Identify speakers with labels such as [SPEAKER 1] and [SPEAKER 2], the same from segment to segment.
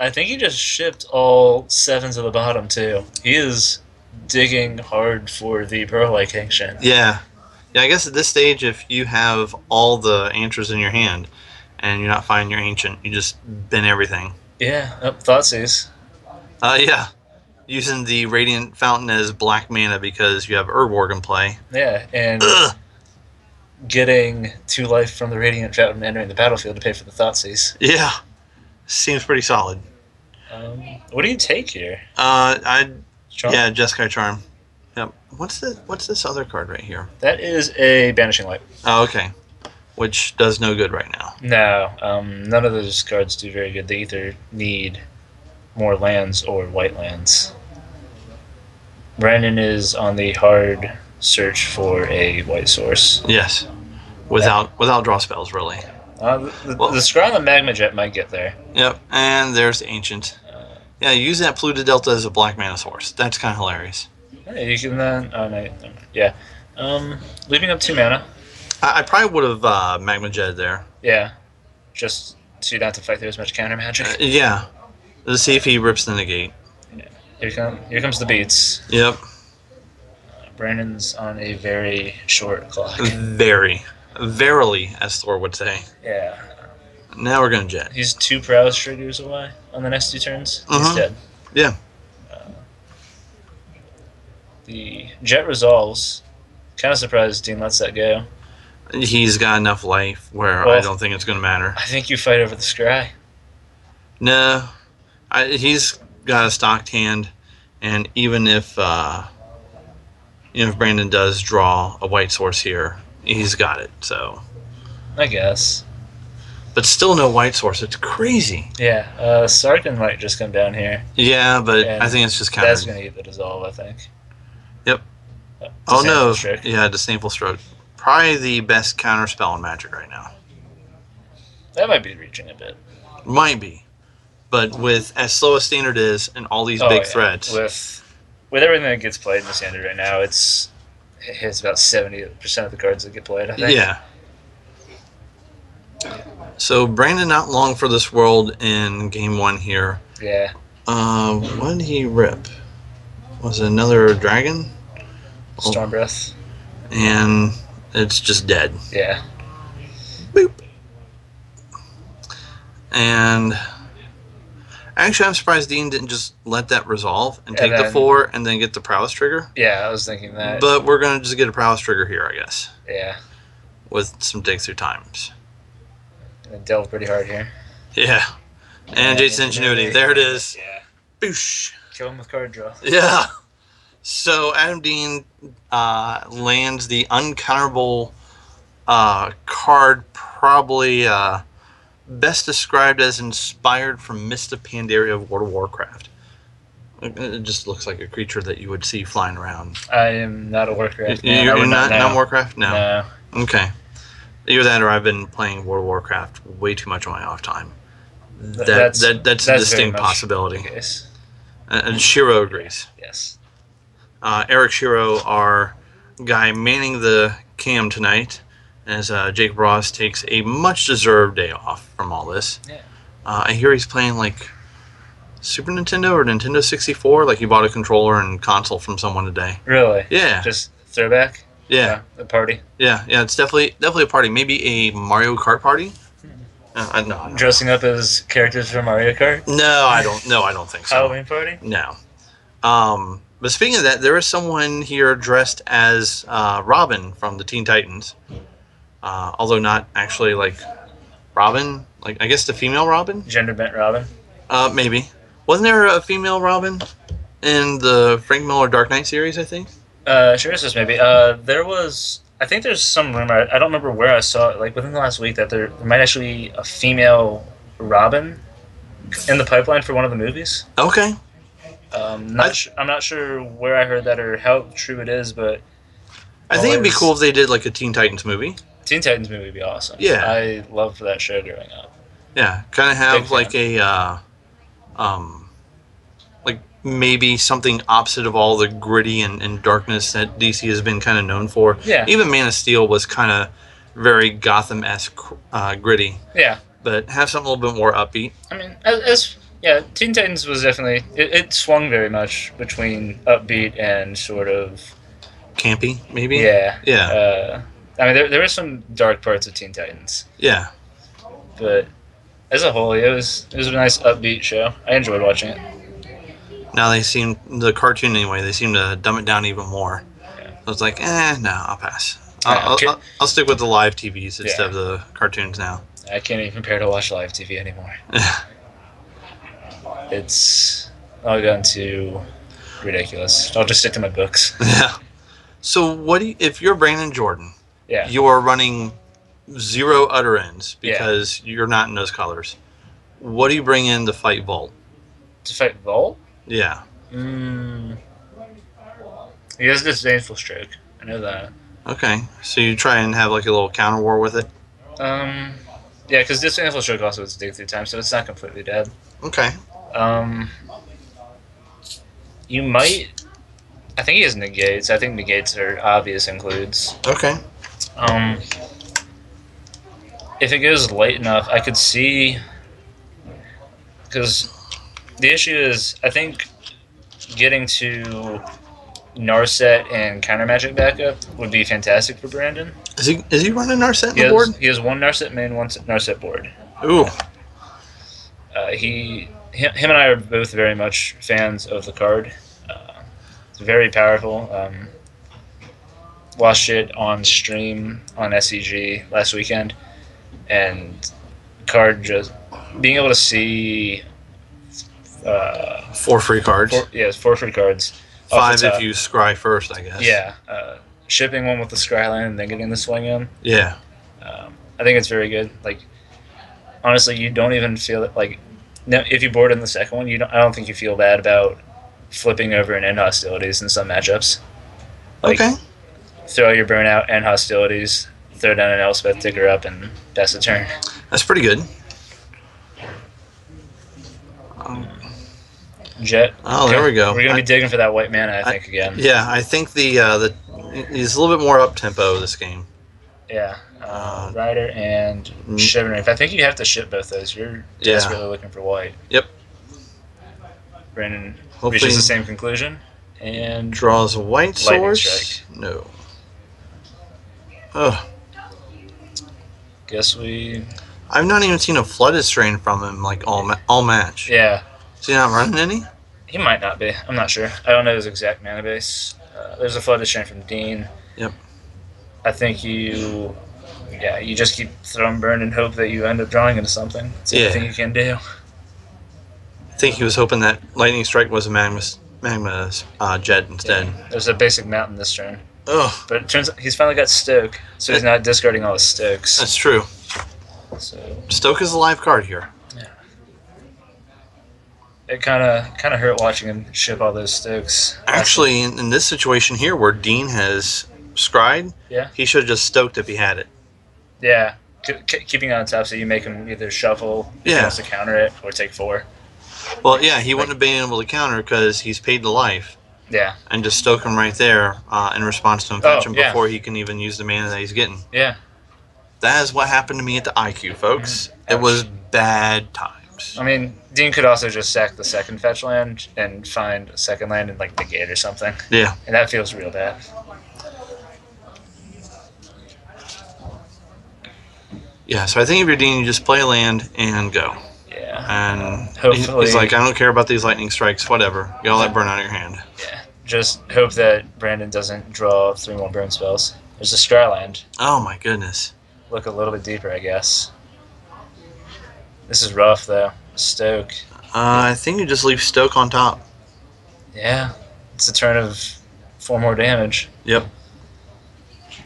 [SPEAKER 1] I think he just shipped all 7 to the bottom, too. He is digging hard for the Pearl Like Ancient.
[SPEAKER 2] Yeah. Yeah, I guess at this stage, if you have all the answers in your hand and you're not finding your ancient, you just bin everything.
[SPEAKER 1] Yeah, Thoughtseize.
[SPEAKER 2] Yeah. Using the Radiant Fountain as black mana because you have Urborg in play.
[SPEAKER 1] Yeah, and
[SPEAKER 2] Ugh.
[SPEAKER 1] getting 2 life from the Radiant Fountain entering the battlefield to pay for the Thoughtseize.
[SPEAKER 2] Yeah. Seems pretty solid.
[SPEAKER 1] What do you take here?
[SPEAKER 2] Charm? Yeah, Jeskai Charm. Yep. What's this other card right here?
[SPEAKER 1] That is a Banishing Light.
[SPEAKER 2] Oh, okay. Which does no good right now.
[SPEAKER 1] No, none of those cards do very good. They either need more lands or white lands. Brandon is on the hard search for a white source.
[SPEAKER 2] Yes. Without draw spells, really.
[SPEAKER 1] The Scry on the Magma Jet might get there.
[SPEAKER 2] Yep, and there's the Ancient. Yeah, use that Polluted Delta as a black mana source. That's kind of hilarious.
[SPEAKER 1] Hey, you can then... Oh, no. Yeah. Leaving up 2 mana.
[SPEAKER 2] I probably would have Magma Jet there.
[SPEAKER 1] Yeah. Just so you don't have to fight through as much counter magic.
[SPEAKER 2] Yeah. Let's see if he rips the negate.
[SPEAKER 1] Yeah. Here comes the beats.
[SPEAKER 2] Yep.
[SPEAKER 1] Brandon's on a very short clock.
[SPEAKER 2] Verily, as Thor would say.
[SPEAKER 1] Yeah.
[SPEAKER 2] Now we're going to Jet.
[SPEAKER 1] He's 2 prowess triggers away on the next 2 turns. He's dead.
[SPEAKER 2] Yeah.
[SPEAKER 1] The Jet resolves. Kind of surprised Dean lets that go.
[SPEAKER 2] He's got enough life where I don't think it's going to matter.
[SPEAKER 1] I think you fight over the Scry.
[SPEAKER 2] No. He's got a stocked hand, and even if Brandon does draw a white source here, he's got it. So
[SPEAKER 1] I guess.
[SPEAKER 2] But still no white source. It's crazy.
[SPEAKER 1] Yeah. Sarkin might just come down here.
[SPEAKER 2] Yeah, but I think it's just countered.
[SPEAKER 1] That's going to get the dissolve, I think.
[SPEAKER 2] Yep. Oh no. Stroke. Yeah, Disdainful Stroke. Probably the best counter spell in Magic right now.
[SPEAKER 1] That might be reaching a bit.
[SPEAKER 2] Might be. But with as slow as Standard is and all these big threats.
[SPEAKER 1] With everything that gets played in the Standard right now, it's about 70% of the cards that get played, I think.
[SPEAKER 2] Yeah. So Brandon not long for this world in game 1 here.
[SPEAKER 1] Yeah.
[SPEAKER 2] What did he rip? Was it another dragon?
[SPEAKER 1] Storm Breath.
[SPEAKER 2] And it's just dead.
[SPEAKER 1] Yeah.
[SPEAKER 2] Boop. And actually, I'm surprised Dean didn't just let that resolve and take the 4 and then get the prowess trigger.
[SPEAKER 1] Yeah, I was thinking that.
[SPEAKER 2] But we're going to just get a prowess trigger here, I guess.
[SPEAKER 1] Yeah.
[SPEAKER 2] With some dig through times.
[SPEAKER 1] And delve pretty hard here.
[SPEAKER 2] Yeah. And Jason Ingenuity. There it is.
[SPEAKER 1] Yeah.
[SPEAKER 2] Boosh.
[SPEAKER 1] Kill him with card draw.
[SPEAKER 2] Yeah. So Adam Dean lands the uncounterable card, probably best described as inspired from Mist of Pandaria of World of Warcraft. It just looks like a creature that you would see flying around.
[SPEAKER 1] I am not a Warcraft.
[SPEAKER 2] You're not Warcraft? No.
[SPEAKER 1] No.
[SPEAKER 2] Okay. Either that or I've been playing World of Warcraft way too much on my off time. That's a distinct possibility. And Shiro agrees.
[SPEAKER 1] Yes.
[SPEAKER 2] Eric Shiro, our guy manning the cam tonight, as Jake Ross takes a much-deserved day off from all this.
[SPEAKER 1] Yeah.
[SPEAKER 2] I hear he's playing like Super Nintendo or Nintendo 64. Like he bought a controller and console from someone today.
[SPEAKER 1] Really?
[SPEAKER 2] Yeah.
[SPEAKER 1] Just throwback.
[SPEAKER 2] Yeah.
[SPEAKER 1] A party.
[SPEAKER 2] Yeah. It's definitely a party. Maybe a Mario Kart party. No.
[SPEAKER 1] Dressing up as characters from Mario Kart.
[SPEAKER 2] No, I don't think so.
[SPEAKER 1] Halloween party.
[SPEAKER 2] No. But speaking of that, there is someone here dressed as Robin from the Teen Titans. Although not actually like Robin. Like I guess the female Robin?
[SPEAKER 1] Gender bent Robin.
[SPEAKER 2] Maybe. Wasn't there a female Robin in the Frank Miller Dark Knight series, I think?
[SPEAKER 1] Sure, it's just maybe. There was... I think there's some rumor, I don't remember where I saw it, like within the last week, that there might actually be a female Robin in the pipeline for one of the movies.
[SPEAKER 2] Okay.
[SPEAKER 1] I'm not sure where I heard that or how true it is, but...
[SPEAKER 2] I think it'd be cool if they did like a Teen Titans movie.
[SPEAKER 1] Teen Titans movie would be awesome.
[SPEAKER 2] Yeah.
[SPEAKER 1] I loved that show growing up.
[SPEAKER 2] Yeah, kind of have like a... like maybe something opposite of all the gritty and darkness that DC has been kind of known for.
[SPEAKER 1] Yeah.
[SPEAKER 2] Even Man of Steel was kind of very Gotham-esque gritty.
[SPEAKER 1] Yeah.
[SPEAKER 2] but have something a little bit more upbeat.
[SPEAKER 1] I mean, as yeah, Teen Titans was definitely it swung very much between upbeat and sort of
[SPEAKER 2] Campy, maybe?
[SPEAKER 1] yeah.
[SPEAKER 2] Yeah.
[SPEAKER 1] I mean, there were some dark parts of Teen Titans,
[SPEAKER 2] Yeah.
[SPEAKER 1] but as a whole, it was a nice upbeat show. I enjoyed watching it.
[SPEAKER 2] Now they seem, the cartoon anyway, they seem to dumb it down even more.
[SPEAKER 1] Yeah.
[SPEAKER 2] I was like, no, I'll pass.
[SPEAKER 1] Okay.
[SPEAKER 2] I'll stick with the live TVs instead
[SPEAKER 1] Yeah.
[SPEAKER 2] of the cartoons now.
[SPEAKER 1] I can't even prepare to watch live TV anymore. It's all gone too ridiculous. I'll just stick to my books.
[SPEAKER 2] Yeah. So what do you, if you're Brandon Jordan,
[SPEAKER 1] Yeah.
[SPEAKER 2] you are running zero utter ends because you're not in those colors. What do you bring in to fight Volt?
[SPEAKER 1] To fight Volt?
[SPEAKER 2] Yeah.
[SPEAKER 1] He has disdainful stroke. I know that.
[SPEAKER 2] Okay. So you try and have like a little counter war with it?
[SPEAKER 1] Yeah, because disdainful stroke also is dig through time, so it's not completely dead.
[SPEAKER 2] Okay.
[SPEAKER 1] You might. I think he has negates. I think negates are obvious includes.
[SPEAKER 2] Okay.
[SPEAKER 1] If it goes late enough, I could see. Because the issue is, I think getting to Narset and counter magic backup would be fantastic for Brandon.
[SPEAKER 2] Is he running Narset on the board?
[SPEAKER 1] He has one Narset main, one Narset board.
[SPEAKER 2] Ooh.
[SPEAKER 1] Him and I are both very much fans of the card. It's very powerful. Watched it on stream on SEG last weekend, and card just being able to see
[SPEAKER 2] 4 free cards.
[SPEAKER 1] 4 free cards.
[SPEAKER 2] 5 if you scry first, I guess.
[SPEAKER 1] Yeah, shipping one with the Scryland and then getting the swing in.
[SPEAKER 2] Yeah.
[SPEAKER 1] I think it's very good. Like, honestly, you don't even feel it. Like, no, if you board in the second one, I don't think you feel bad about flipping over and end hostilities in some matchups. Like,
[SPEAKER 2] okay.
[SPEAKER 1] Throw your burnout and hostilities, throw down an Elspeth, tick her up, and pass the turn.
[SPEAKER 2] That's pretty good.
[SPEAKER 1] Jet.
[SPEAKER 2] Oh, there we go.
[SPEAKER 1] We're gonna be digging for that white mana, I think, again.
[SPEAKER 2] Yeah, I think the he's a little bit more up tempo this game.
[SPEAKER 1] Yeah, Rider and Shivering. I think you have to ship both those. You're desperately looking for white.
[SPEAKER 2] Yep.
[SPEAKER 1] Brandon
[SPEAKER 2] Hopefully
[SPEAKER 1] reaches the same conclusion and
[SPEAKER 2] draws a white source.
[SPEAKER 1] Strike.
[SPEAKER 2] No. Oh.
[SPEAKER 1] Guess we.
[SPEAKER 2] I've not even seen a flooded strain from him like all match.
[SPEAKER 1] Yeah.
[SPEAKER 2] Is he not running any?
[SPEAKER 1] He might not be. I'm not sure. I don't know his exact mana base. There's a flooded strain from Dean.
[SPEAKER 2] Yep.
[SPEAKER 1] I think you just keep throwing burn and hope that you end up drawing into something. It's the only thing you can do.
[SPEAKER 2] I think he was hoping that lightning strike was a magma jet instead.
[SPEAKER 1] Yeah. There's a basic mountain this turn.
[SPEAKER 2] Oh.
[SPEAKER 1] But it turns out he's finally got Stoke, so he's not discarding all his Stokes.
[SPEAKER 2] That's true.
[SPEAKER 1] So
[SPEAKER 2] Stoke is a live card here.
[SPEAKER 1] Yeah. It kind of hurt watching him ship all those Stokes.
[SPEAKER 2] Actually, in this situation here where Dean has scryed, he should have just stoked if he had it.
[SPEAKER 1] Yeah, keeping it on top so you make him either shuffle if he wants to counter it or take 4.
[SPEAKER 2] Well, yeah, he wouldn't have been able to counter because he's paid to life.
[SPEAKER 1] Yeah.
[SPEAKER 2] And just stoke him right there in response to him fetch him before he can even use the mana that he's getting.
[SPEAKER 1] Yeah.
[SPEAKER 2] That is what happened to me at the IQ, folks. It was bad times.
[SPEAKER 1] I mean, Dean could also just sack the second fetch land and find a second land and, like, negate or something.
[SPEAKER 2] Yeah.
[SPEAKER 1] And that feels real bad.
[SPEAKER 2] Yeah, so I think if you're Dean, you just play a land and go.
[SPEAKER 1] Yeah.
[SPEAKER 2] And
[SPEAKER 1] hopefully,
[SPEAKER 2] he's like, I don't care about these lightning strikes, whatever. Get all that burn out of your hand.
[SPEAKER 1] Yeah. Just hope that Brandon doesn't draw 3 more burn spells. There's a Scryland.
[SPEAKER 2] Oh my goodness.
[SPEAKER 1] Look a little bit deeper, I guess. This is rough, though. Stoke.
[SPEAKER 2] I think you just leave Stoke on top.
[SPEAKER 1] Yeah. It's a turn of 4 more damage.
[SPEAKER 2] Yep.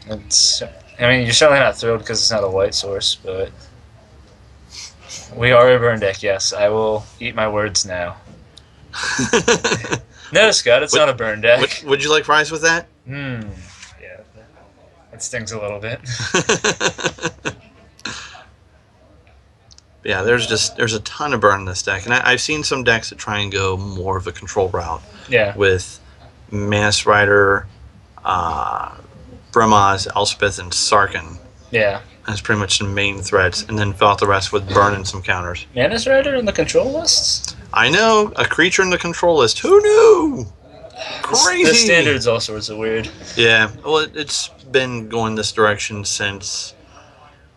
[SPEAKER 1] I mean, you're certainly not thrilled because it's not a white source, but we are a burn deck, yes. I will eat my words now. No, Scott, it's not a burn deck.
[SPEAKER 2] Would you like fries with that?
[SPEAKER 1] Yeah. That stings a little bit.
[SPEAKER 2] Yeah, there's a ton of burn in this deck. And I've seen some decks that try and go more of a control route.
[SPEAKER 1] Yeah.
[SPEAKER 2] With Mass Rider, Brimaz, Elspeth, and Sarkin.
[SPEAKER 1] Yeah.
[SPEAKER 2] That's pretty much the main threats, and then fill out the rest with burn and some counters.
[SPEAKER 1] Manus Rider in the control lists?
[SPEAKER 2] I know, a creature in the control list. Who knew? Crazy.
[SPEAKER 1] The standard's all sorts of weird.
[SPEAKER 2] Yeah, well, it's been going this direction since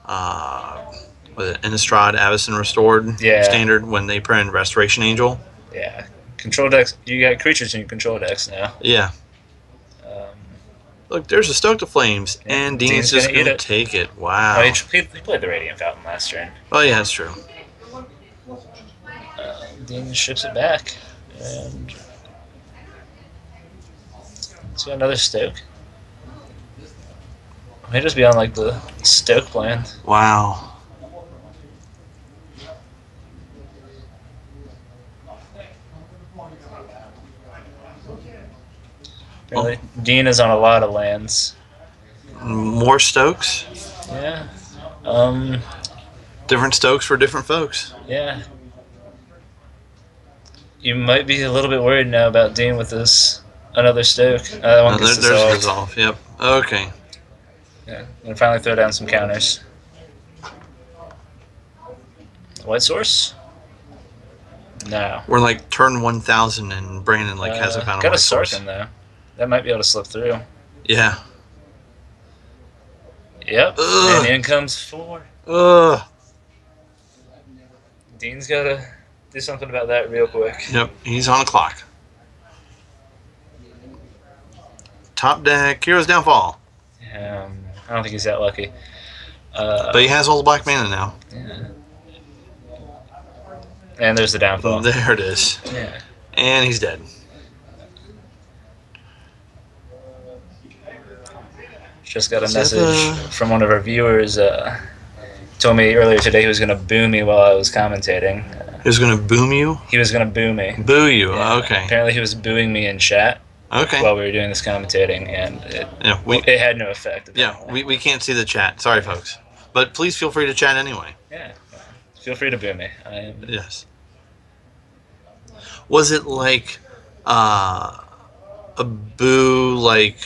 [SPEAKER 2] Innistrad Avacyn Restored standard when they printed Restoration Angel.
[SPEAKER 1] Yeah, control decks. You got creatures in your control decks now.
[SPEAKER 2] Yeah. Look, there's a Stoke to Flames, and Dean's just going to take it. Wow.
[SPEAKER 1] Oh, he played the Radiant Fountain last turn.
[SPEAKER 2] Oh, yeah, that's true.
[SPEAKER 1] Dean ships it back, and let's get another Stoke. May just be on like the Stoke plan.
[SPEAKER 2] Wow.
[SPEAKER 1] Really, Dean is on a lot of lands.
[SPEAKER 2] More Stokes?
[SPEAKER 1] Yeah.
[SPEAKER 2] Different Stokes for different folks.
[SPEAKER 1] Yeah. You might be a little bit worried now about Dean with this another Stoke. That one gets
[SPEAKER 2] there's resolve. Yep. Okay.
[SPEAKER 1] Yeah, and finally throw down some counters. White Source? No.
[SPEAKER 2] We're like turn 1000 and Brandon hasn't found a White Source.
[SPEAKER 1] Got a Sarkin though. That might be able to slip through.
[SPEAKER 2] Yeah.
[SPEAKER 1] Yep. Ugh. And in comes 4.
[SPEAKER 2] Ugh.
[SPEAKER 1] Dean's got to do something about that real quick.
[SPEAKER 2] Yep, he's on a clock. Top deck, Hero's Downfall.
[SPEAKER 1] I don't think he's that lucky.
[SPEAKER 2] But he has all the black mana now.
[SPEAKER 1] Yeah. And there's the downfall.
[SPEAKER 2] There it is.
[SPEAKER 1] Yeah.
[SPEAKER 2] And he's dead.
[SPEAKER 1] Just got a message from one of our viewers. Told me earlier today he was going to boo me while I was commentating.
[SPEAKER 2] He was going to boom you?
[SPEAKER 1] He was going to boo me.
[SPEAKER 2] Boo you,
[SPEAKER 1] yeah.
[SPEAKER 2] Okay.
[SPEAKER 1] Apparently he was booing me in chat while we were doing this commentating, and it had no effect.
[SPEAKER 2] Yeah, we can't see the chat. Sorry, folks. But please feel free to chat anyway.
[SPEAKER 1] Yeah. Feel free to boo me.
[SPEAKER 2] Yes. Was it like a boo, like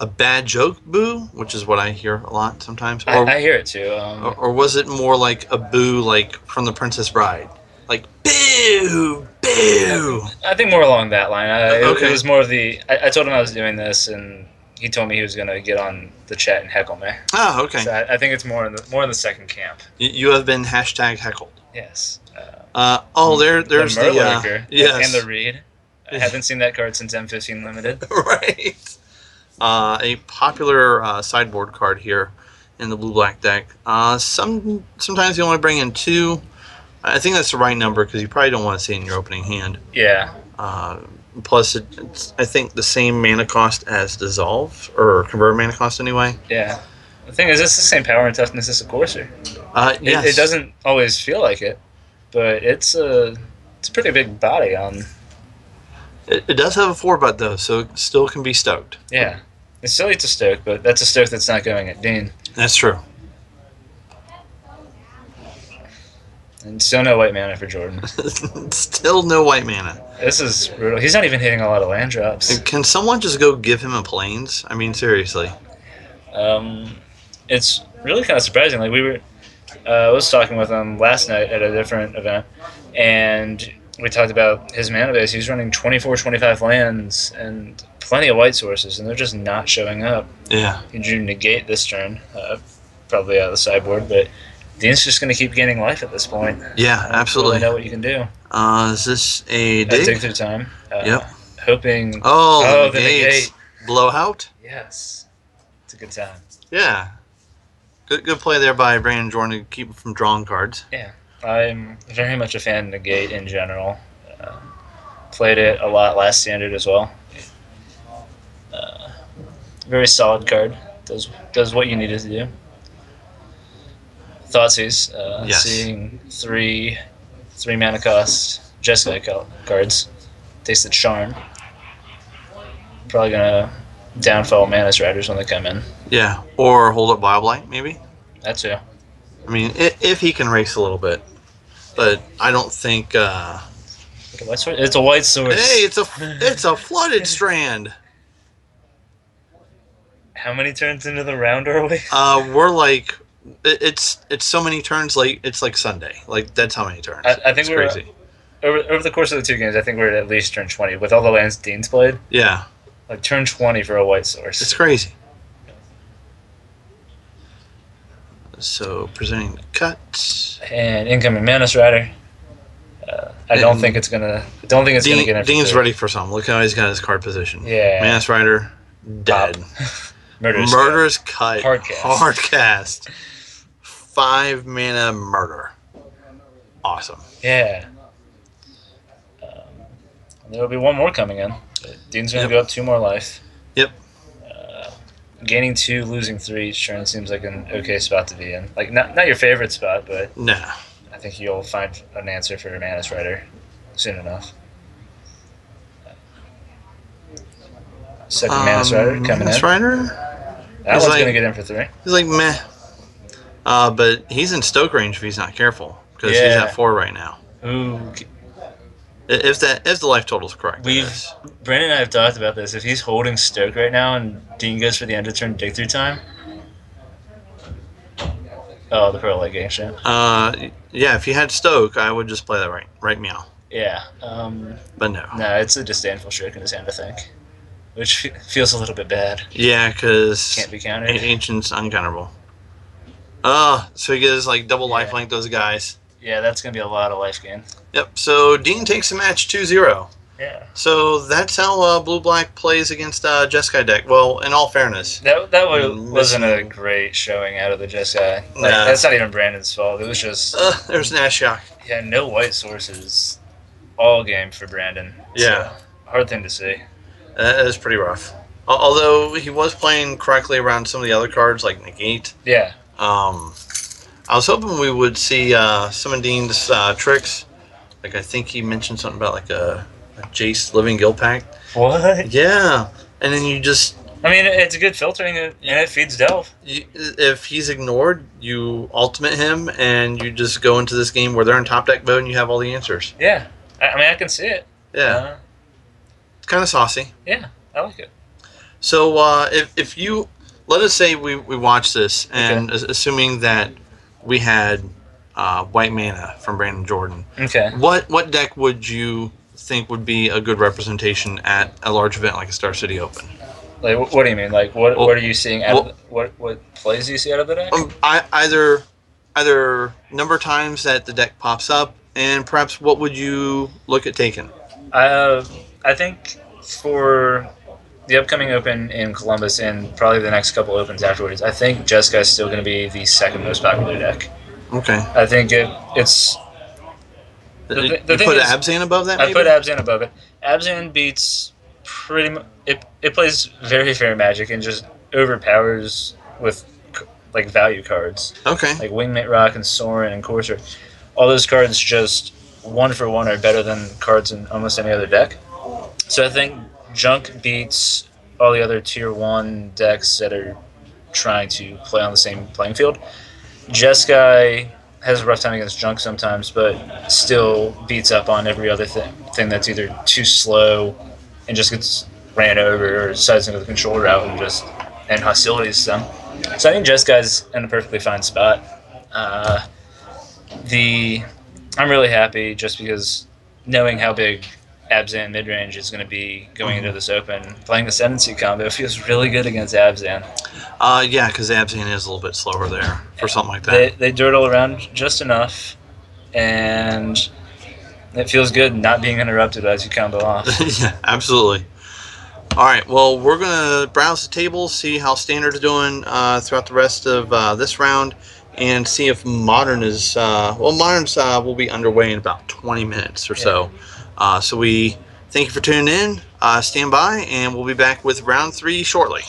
[SPEAKER 2] a bad joke boo, which is what I hear a lot sometimes? Or,
[SPEAKER 1] I hear it too.
[SPEAKER 2] Or was it more like a boo, like from The Princess Bride? Like, boo, boo.
[SPEAKER 1] I think more along that line.
[SPEAKER 2] Okay.
[SPEAKER 1] It was more of the... I told him I was doing this, and he told me he was going to get on the chat and heckle me.
[SPEAKER 2] Oh, okay.
[SPEAKER 1] So I think it's more in the second camp.
[SPEAKER 2] You have been hashtag heckled.
[SPEAKER 1] Yes.
[SPEAKER 2] There's the
[SPEAKER 1] yes. And the Reed. I haven't seen that card since M15 Limited.
[SPEAKER 2] Right. A popular sideboard card here in the blue-black deck. Sometimes you only bring in 2. I think that's the right number because you probably don't want to see it in your opening hand.
[SPEAKER 1] Yeah.
[SPEAKER 2] Plus, it's I think the same mana cost as Dissolve, or convert mana cost anyway.
[SPEAKER 1] Yeah. The thing is, it's the same power and toughness as a Courser.
[SPEAKER 2] Yes.
[SPEAKER 1] It doesn't always feel like it, but it's a pretty big body on.
[SPEAKER 2] It does have a 4-butt though, so it still can be stoked.
[SPEAKER 1] Yeah. It still eats a Stoke, but that's a Stoke that's not going at Dean.
[SPEAKER 2] That's true.
[SPEAKER 1] And still no white mana for Jordan.
[SPEAKER 2] Still no white mana.
[SPEAKER 1] This is brutal. He's not even hitting a lot of land drops.
[SPEAKER 2] Can someone just go give him a Plains? I mean, seriously.
[SPEAKER 1] It's really kind of surprising. Like I was talking with him last night at a different event, and we talked about his mana base. He's running 24, 25 lands and plenty of white sources, and they're just not showing up.
[SPEAKER 2] Yeah.
[SPEAKER 1] He drew negate this turn, probably out of the sideboard, but Dean's just going to keep gaining life at this point.
[SPEAKER 2] Yeah, absolutely.
[SPEAKER 1] I don't really know what you can do.
[SPEAKER 2] Is this a dig?
[SPEAKER 1] Dig through time.
[SPEAKER 2] Yep.
[SPEAKER 1] Hoping.
[SPEAKER 2] Oh, the negate. Blowout?
[SPEAKER 1] Yes. It's a good time.
[SPEAKER 2] Yeah. Good play there by Brandon Jordan to keep him from drawing cards.
[SPEAKER 1] Yeah. I'm very much a fan of negate in general. Played it a lot last standard as well. Very solid card. Does what you need it to do. Thoughtseize,
[SPEAKER 2] yes.
[SPEAKER 1] Seeing three mana cost Jessica cards. Takes the Charm. Probably gonna downfall Manus Riders when they come in.
[SPEAKER 2] Yeah, or hold up Bioblight, maybe?
[SPEAKER 1] That too.
[SPEAKER 2] I mean, if he can race a little bit. But I don't think...
[SPEAKER 1] It's a white source.
[SPEAKER 2] Hey, it's a flooded strand.
[SPEAKER 1] How many turns into the round are we?
[SPEAKER 2] We're like, it's so many turns. Like it's like Sunday. Like that's how many turns.
[SPEAKER 1] I think
[SPEAKER 2] It's
[SPEAKER 1] we're
[SPEAKER 2] crazy.
[SPEAKER 1] over the course of the two games. I think we're at least turn 20 with all the lands Dean's played.
[SPEAKER 2] Yeah,
[SPEAKER 1] Like turn 20 for a white
[SPEAKER 2] it's
[SPEAKER 1] source.
[SPEAKER 2] crazy. So presenting the cut.
[SPEAKER 1] And incoming Manus Rider. I don't think it's gonna. Don't think it's gonna get in for
[SPEAKER 2] Dean's
[SPEAKER 1] three.
[SPEAKER 2] ready for something. Look how he's got his card position.
[SPEAKER 1] Yeah.
[SPEAKER 2] Manus Rider, dead.
[SPEAKER 1] Murderous
[SPEAKER 2] cut.
[SPEAKER 1] Hard cast.
[SPEAKER 2] Hard cast. 5 mana murder. Awesome.
[SPEAKER 1] Yeah. There will be one more coming in. Dean's gonna
[SPEAKER 2] Yep.
[SPEAKER 1] go up 2 more life.
[SPEAKER 2] Yep.
[SPEAKER 1] Gaining 2, losing 3 each turn seems like an okay spot to be in. Like not your favorite spot, but
[SPEAKER 2] Nah.
[SPEAKER 1] I think you'll find an answer for Manus Rider soon enough. Second Manus Rider coming
[SPEAKER 2] Manus
[SPEAKER 1] in.
[SPEAKER 2] Rider?
[SPEAKER 1] That
[SPEAKER 2] He's
[SPEAKER 1] one's
[SPEAKER 2] like-
[SPEAKER 1] gonna get in for 3.
[SPEAKER 2] He's like meh. But he's in Stoke range if he's not careful because he's
[SPEAKER 1] Yeah.
[SPEAKER 2] at 4 right now.
[SPEAKER 1] Ooh,
[SPEAKER 2] If the life total is correct.
[SPEAKER 1] we've
[SPEAKER 2] Yes.
[SPEAKER 1] Brandon and I have talked about this. If he's holding Stoke right now and Dean goes for the end of turn dig through time. Oh, the Pearl Lake Ancient.
[SPEAKER 2] Yeah. If you had Stoke, I would just play that right meow.
[SPEAKER 1] Yeah.
[SPEAKER 2] But no.
[SPEAKER 1] No, it's a disdainful stroke in his hand, I think. Which feels a little bit bad.
[SPEAKER 2] Yeah, because
[SPEAKER 1] Can't be countered.
[SPEAKER 2] Ancient's uncounterable. So he gets like double
[SPEAKER 1] Yeah.
[SPEAKER 2] lifelink those guys.
[SPEAKER 1] Yeah, that's going to be a lot of life gain.
[SPEAKER 2] Yep. So Dean takes the match 2-0.
[SPEAKER 1] Yeah.
[SPEAKER 2] So that's how Blue Black plays against Jeskai deck. Well, in all fairness,
[SPEAKER 1] That wasn't a
[SPEAKER 2] missing-
[SPEAKER 1] great showing out of the Jeskai. Like,
[SPEAKER 2] Nah.
[SPEAKER 1] that's not even Brandon's fault. It was just
[SPEAKER 2] there's an Ashiok.
[SPEAKER 1] no white sources all game for Brandon.
[SPEAKER 2] Yeah.
[SPEAKER 1] So, hard thing to see.
[SPEAKER 2] That is pretty rough. Although he was playing correctly around some of the other cards like Negate.
[SPEAKER 1] Yeah.
[SPEAKER 2] I was hoping we would see some of Dean's tricks. Like I think he mentioned something about like a Jace Living Guild Pact.
[SPEAKER 1] What?
[SPEAKER 2] Yeah, and then you just
[SPEAKER 1] I mean, it's a good filtering and it feeds Delve.
[SPEAKER 2] if he's ignored, you ultimate him and you just go into this game where they're in top deck mode and you have all the answers.
[SPEAKER 1] Yeah. I mean, I can see it.
[SPEAKER 2] Yeah, it's kind of saucy.
[SPEAKER 1] Yeah, I like it.
[SPEAKER 2] So if you let us say we watch this and assuming that we had white mana from Brandon Jordan,
[SPEAKER 1] Okay.
[SPEAKER 2] what deck would you think would be a good representation at a large event like a Star City Open?
[SPEAKER 1] Like, what do you mean? Like, what
[SPEAKER 2] Well-
[SPEAKER 1] are you seeing out
[SPEAKER 2] well-
[SPEAKER 1] of what plays do you see out of the deck?
[SPEAKER 2] Either number of times that the deck pops up, and perhaps what would you look at taking?
[SPEAKER 1] I think for the upcoming Open in Columbus and probably the next couple Opens afterwards, I think Jessica's still going to be the second most popular deck.
[SPEAKER 2] Okay,
[SPEAKER 1] I think it's. The
[SPEAKER 2] you
[SPEAKER 1] thing
[SPEAKER 2] put
[SPEAKER 1] is,
[SPEAKER 2] Abzan above that.
[SPEAKER 1] I
[SPEAKER 2] Maybe?
[SPEAKER 1] put Abzan above it. Abzan beats pretty much. It plays very fair Magic and just overpowers with like value cards
[SPEAKER 2] Okay,
[SPEAKER 1] like Wingmate Rock and Sorin and Courser. All those cards just one for one are better than cards in almost any other deck. So I think Junk beats all the other tier 1 decks that are trying to play on the same playing field. Jeskai has a rough time against Junk sometimes, but still beats up on every other thing that's either too slow and just gets ran over or decides to go the control route and hostilities some. So I think Jeskai's in a perfectly fine spot. I'm really happy just because knowing how big Abzan mid-range is going to be going into this Open, playing the Ascendancy combo feels really good against Abzan.
[SPEAKER 2] yeah, because Abzan is a little bit slower there for something like that.
[SPEAKER 1] They dirtle around just enough, and it feels good not being interrupted as you combo off.
[SPEAKER 2] Yeah, absolutely. All right, well, we're going to browse the table, see how Standard is doing throughout the rest of this round, and see if Modern is... Modern's will be underway in about 20 minutes or so. So we thank you for tuning in. Stand by, and we'll be back with round 3 shortly.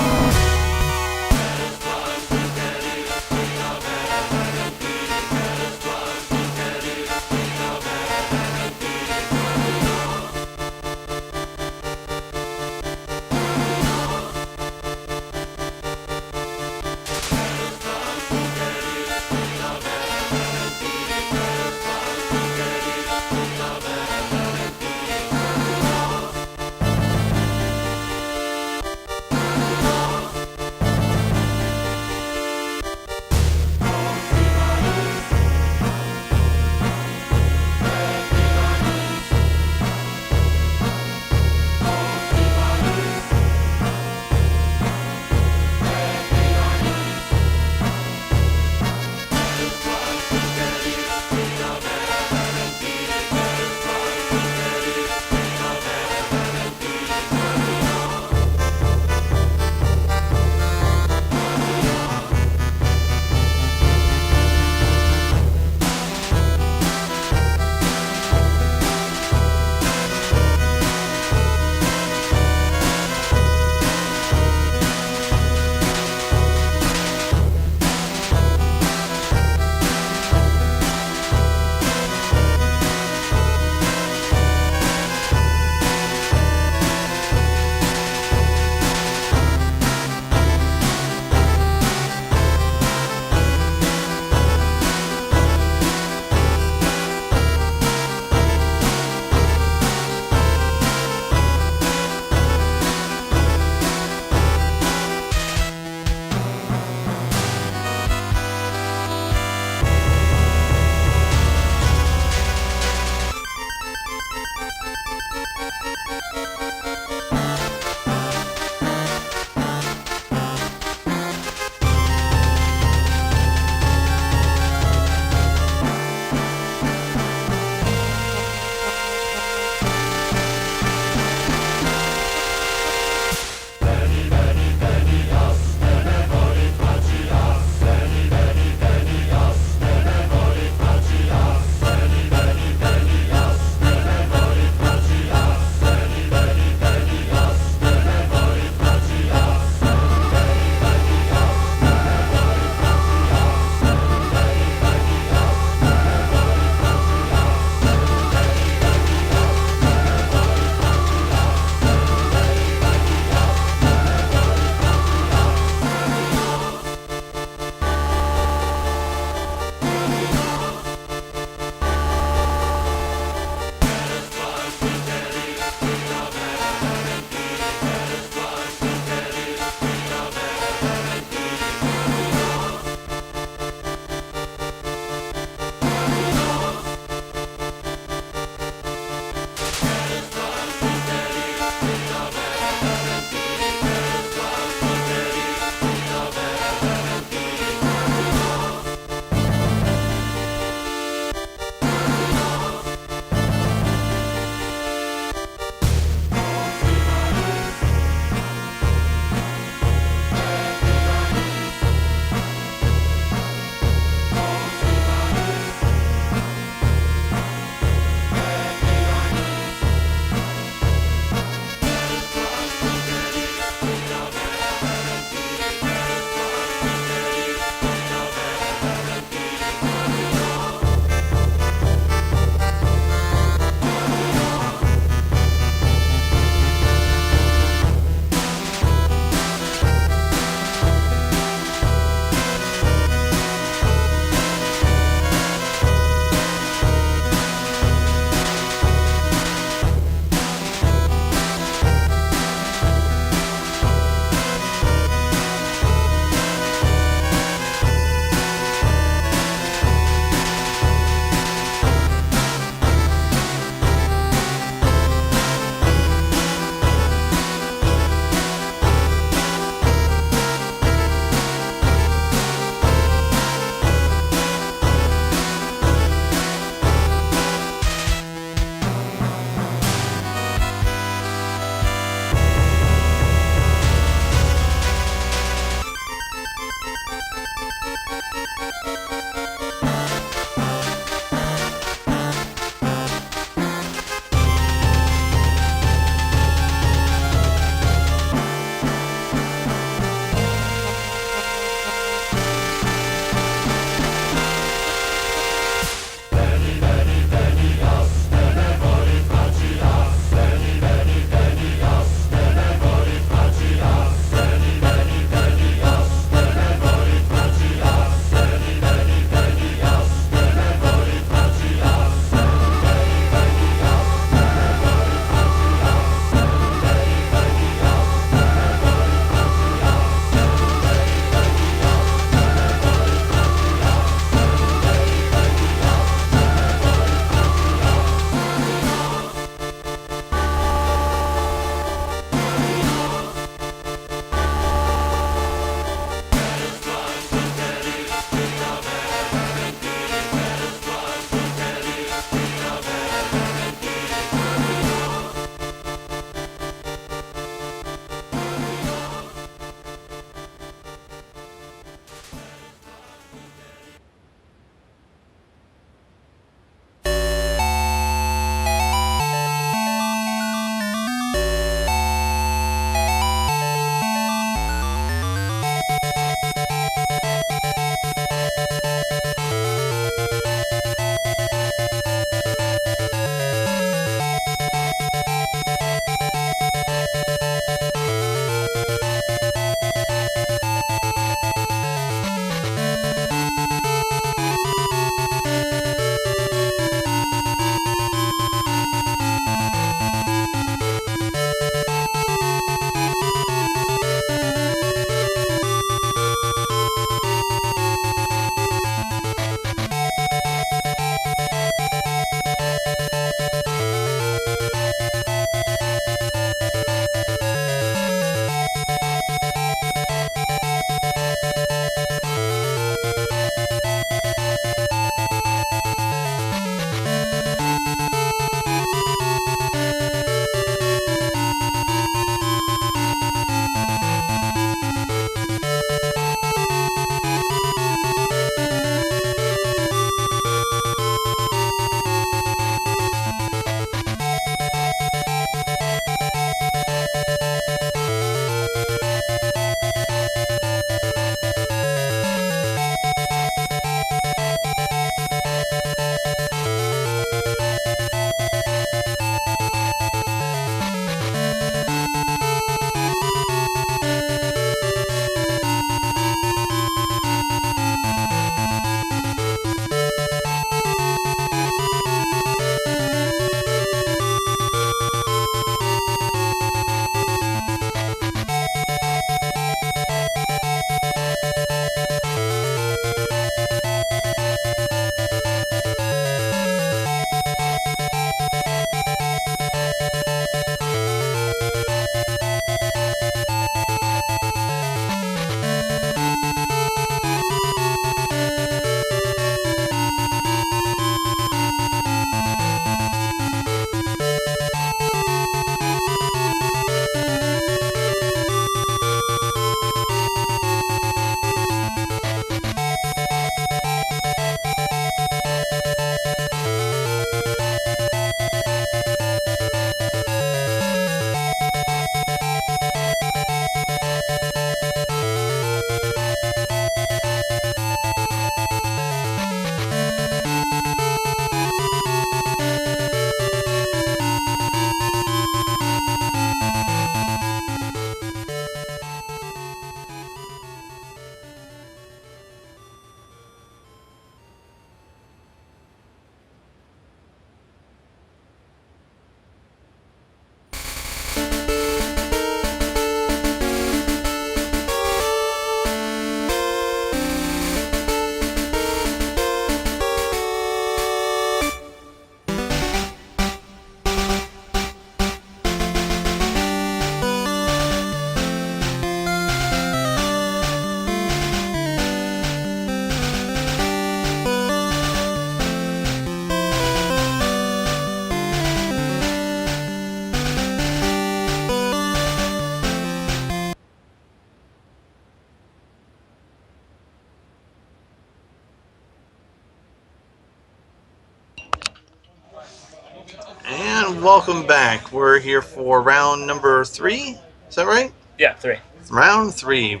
[SPEAKER 2] and welcome back. We're here for round number 3. Is that right?
[SPEAKER 1] Yeah, 3.
[SPEAKER 2] Round 3.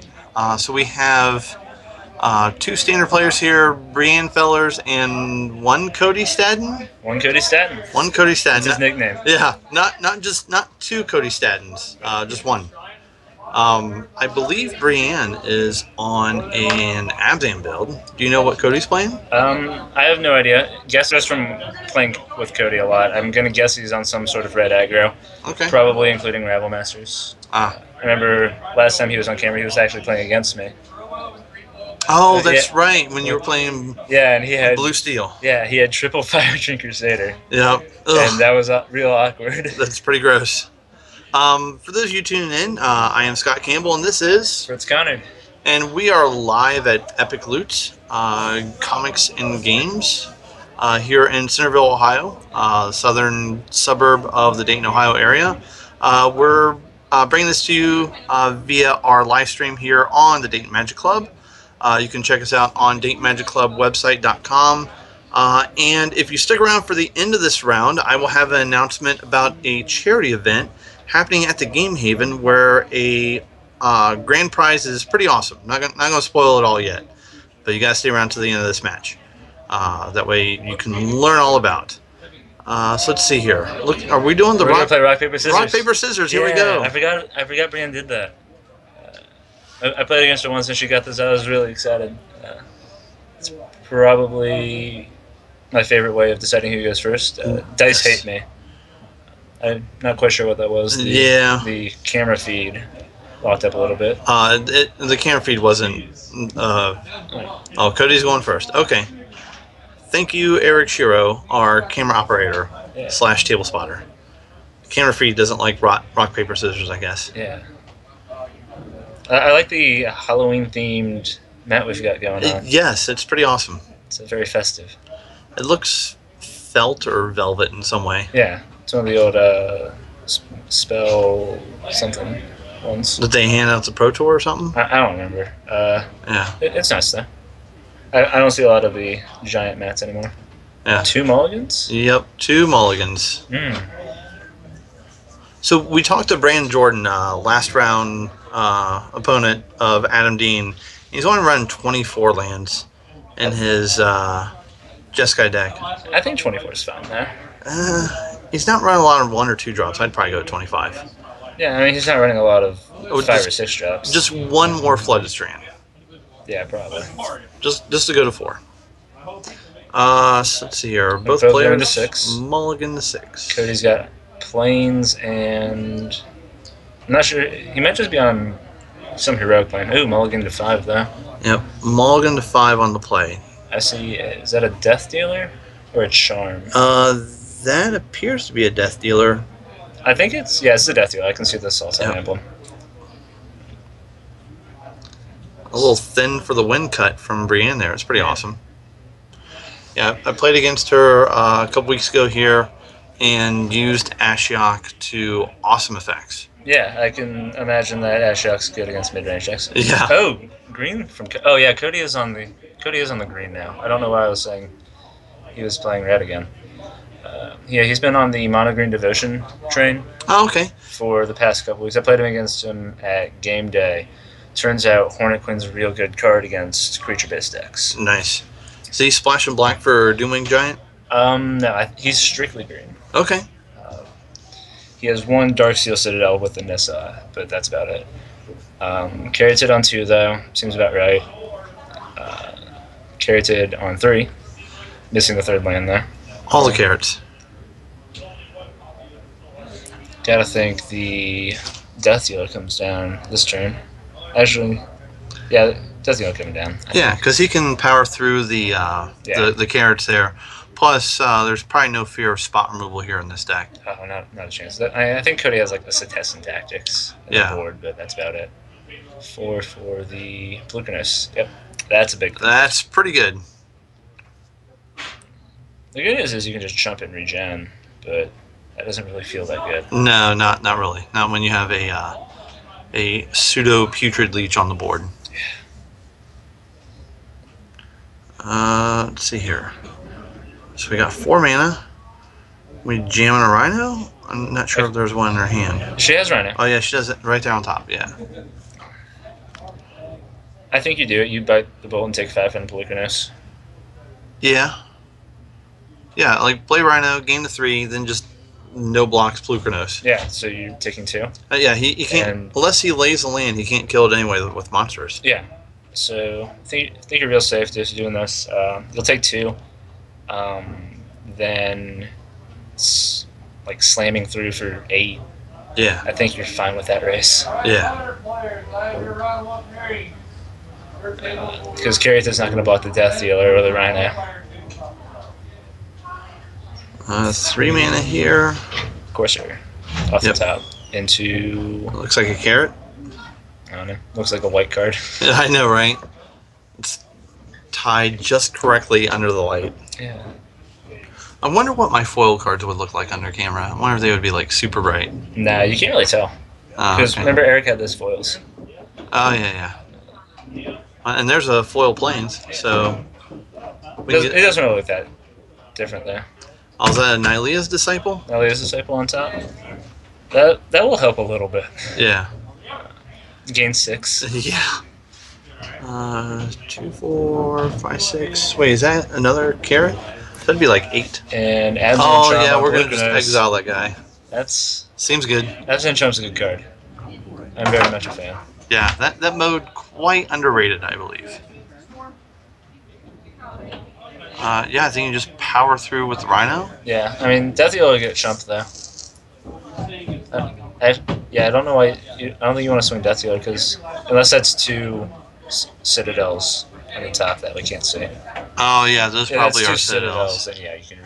[SPEAKER 2] So we have 2 standard players here, Brienne Fellers and one Cody Stadden.
[SPEAKER 1] One Cody Staten.
[SPEAKER 2] One Cody Stadden.
[SPEAKER 1] That's his nickname.
[SPEAKER 2] Yeah, not 2 Cody Staddens, just one. I believe Brienne is on an Abzan build. Do you know what Cody's playing?
[SPEAKER 1] I have no idea. Guess just from playing with Cody a lot. I'm gonna guess he's on some sort of red aggro.
[SPEAKER 2] Okay.
[SPEAKER 1] Probably including Rabble Masters. I remember last time he was on camera, he was actually playing against me.
[SPEAKER 2] Oh, that's right. When you were playing
[SPEAKER 1] and he had
[SPEAKER 2] Blue Steel.
[SPEAKER 1] Yeah, he had triple Fire Drink Crusader.
[SPEAKER 2] Yeah.
[SPEAKER 1] And that was real awkward.
[SPEAKER 2] That's pretty gross. For those of you tuning in, I am Scott Campbell, and this is
[SPEAKER 1] Fritz Connor.
[SPEAKER 2] And we are live at Epic Loot, Comics and Games, here in Centerville, Ohio, southern suburb of the Dayton, Ohio area. We're bringing this to you via our live stream here on the Dayton Magic Club. You can check us out on DaytonMagicClubwebsite.com. And if you stick around for the end of this round, I will have an announcement about a charity event happening at the Game Haven where a grand prize is pretty awesome. Not gonna spoil it all yet, but you gotta stay around to the end of this match. That way you can learn all about. So let's see here. Look, are we doing the
[SPEAKER 1] We're gonna play rock paper scissors?
[SPEAKER 2] Rock paper scissors. Here we go.
[SPEAKER 1] I forgot Brienne did that. I played against her once and she got this. I was really excited. It's probably my favorite way of deciding who goes first. Dice hate me. I'm not quite sure what that was. The camera feed locked up a little bit.
[SPEAKER 2] The camera feed wasn't. Oh, Cody's going first. Okay. Thank you, Eric Shiro, our camera operator / table spotter. Camera feed doesn't like rock, paper, scissors, I guess.
[SPEAKER 1] Yeah. I like the Halloween themed mat we've got going on.
[SPEAKER 2] Yes, it's pretty awesome.
[SPEAKER 1] It's very festive.
[SPEAKER 2] It looks felt or velvet in some way.
[SPEAKER 1] Yeah. It's one of the old spell something ones.
[SPEAKER 2] Did they hand out the Pro Tour or something?
[SPEAKER 1] I don't remember.
[SPEAKER 2] Yeah.
[SPEAKER 1] It's nice though. I don't see a lot of the giant mats anymore.
[SPEAKER 2] Yeah.
[SPEAKER 1] 2 mulligans?
[SPEAKER 2] Yep, 2 mulligans. So we talked to Brandon Jordan, last round opponent of Adam Dean. He's only run 24 lands in his Jeskai deck.
[SPEAKER 1] I think 24 is fine there.
[SPEAKER 2] He's not running a lot of 1 or 2 drops. I'd probably go 25.
[SPEAKER 1] Yeah, I mean, he's not running a lot of 5 or 6 drops.
[SPEAKER 2] Just 1 more Flooded Strand.
[SPEAKER 1] Yeah, probably.
[SPEAKER 2] Just to go to 4. So let's see here. Both players
[SPEAKER 1] to 6.
[SPEAKER 2] Mulligan to 6.
[SPEAKER 1] Cody's got planes and I'm not sure. He might just be on some heroic plane. Ooh, mulligan to 5 though.
[SPEAKER 2] Yep, mulligan to 5 on the play.
[SPEAKER 1] I see. Is that a death dealer or a charm?
[SPEAKER 2] That appears to be a death dealer.
[SPEAKER 1] I think it's it's a death dealer. I can see the Sultan emblem.
[SPEAKER 2] A little thin for the wind cut from Brienne there. It's pretty awesome. Yeah, I played against her a couple weeks ago here and used Ashiok to awesome effects.
[SPEAKER 1] Yeah, I can imagine that Ashiok's good against mid-range decks.
[SPEAKER 2] Yeah.
[SPEAKER 1] Oh, green from. Oh yeah, Cody is on the green now. I don't know why I was saying he was playing red again. Yeah, he's been on the mono green devotion train.
[SPEAKER 2] Oh, okay.
[SPEAKER 1] For the past couple weeks, I played him against him at game day. Turns out Hornet Queen's a real good card against creature-based decks.
[SPEAKER 2] Nice. Is he splashing black for Doomwing Giant?
[SPEAKER 1] No, he's strictly green.
[SPEAKER 2] Okay.
[SPEAKER 1] He has 1 Darksteel Citadel with the Nissa, but that's about it. Carroted on 2 though, seems about right. Carroted on 3, missing the 3rd land there.
[SPEAKER 2] All the carrots.
[SPEAKER 1] Gotta think the Death Dealer comes down this turn. Actually, yeah, Death Dealer coming down.
[SPEAKER 2] Yeah, because he can power through the carrots there. Plus, there's probably no fear of spot removal here in this deck.
[SPEAKER 1] Oh, not a chance. I think Cody has like the Setessan Tactics on the board, but that's about it. 4 for the Blucernus. Yep, that's a big thing.
[SPEAKER 2] That's pretty good.
[SPEAKER 1] The good news is you can just chump it and regen, but that doesn't really feel that good.
[SPEAKER 2] No, not really. Not when you have a pseudo putrid leech on the board. Let's see here. So we got 4 mana. We jamming a rhino? I'm not sure if there's one in her hand.
[SPEAKER 1] She has Rhino.
[SPEAKER 2] Oh yeah, she does it right there on top. Yeah.
[SPEAKER 1] I think you do it. You bite the bolt and take 5 from the Polukranos.
[SPEAKER 2] Yeah. Yeah, like play rhino, gain the 3, then just no blocks Plukernos.
[SPEAKER 1] Yeah, so you're taking 2.
[SPEAKER 2] Yeah, he can't
[SPEAKER 1] And
[SPEAKER 2] unless he lays the land. He can't kill it anyway with monsters.
[SPEAKER 1] yeah, so I think you're real safe just doing this. You'll take 2. Then like slamming through for 8.
[SPEAKER 2] Yeah.
[SPEAKER 1] I think you're fine with that race.
[SPEAKER 2] Yeah.
[SPEAKER 1] Because Karith's not going to block the Death Dealer or the Rhino.
[SPEAKER 2] 3 mana here.
[SPEAKER 1] Corsair off
[SPEAKER 2] Yep.
[SPEAKER 1] the top into,
[SPEAKER 2] Looks like a carrot.
[SPEAKER 1] I don't know, looks like a white card.
[SPEAKER 2] I know, right? It's tied just correctly under the light.
[SPEAKER 1] Yeah.
[SPEAKER 2] I wonder what my foil cards would look like under camera. I wonder if they would be like super bright.
[SPEAKER 1] Nah, you can't really tell. Because
[SPEAKER 2] Okay.
[SPEAKER 1] remember, Eric had those foils.
[SPEAKER 2] Oh yeah, yeah. And there's a foil planes, so
[SPEAKER 1] It doesn't really look that different there.
[SPEAKER 2] Oh, is that a Nylea's disciple?
[SPEAKER 1] Now there's a disciple on top. That will help a little bit.
[SPEAKER 2] Yeah.
[SPEAKER 1] Gain 6.
[SPEAKER 2] Yeah. 2, 4, 5, 6. Wait, is that another carrot? That'd be like 8.
[SPEAKER 1] And adds
[SPEAKER 2] Oh
[SPEAKER 1] Charm
[SPEAKER 2] yeah,
[SPEAKER 1] on
[SPEAKER 2] we're gonna just
[SPEAKER 1] Polukranos.
[SPEAKER 2] exile that guy.
[SPEAKER 1] That's
[SPEAKER 2] Seems good.
[SPEAKER 1] Charm's a good card. I'm very much a fan.
[SPEAKER 2] Yeah, that mode quite underrated, I believe. Yeah, I think you just power through with the Rhino.
[SPEAKER 1] Yeah, I mean, Death Dealer will get chumped though. I don't know why. I don't think you want to swing Death Dealer because unless that's 2 Citadels on the top that we can't see.
[SPEAKER 2] Oh yeah, those
[SPEAKER 1] Yeah,
[SPEAKER 2] probably
[SPEAKER 1] that's
[SPEAKER 2] are
[SPEAKER 1] 2
[SPEAKER 2] Citadels.
[SPEAKER 1] Then yeah, you can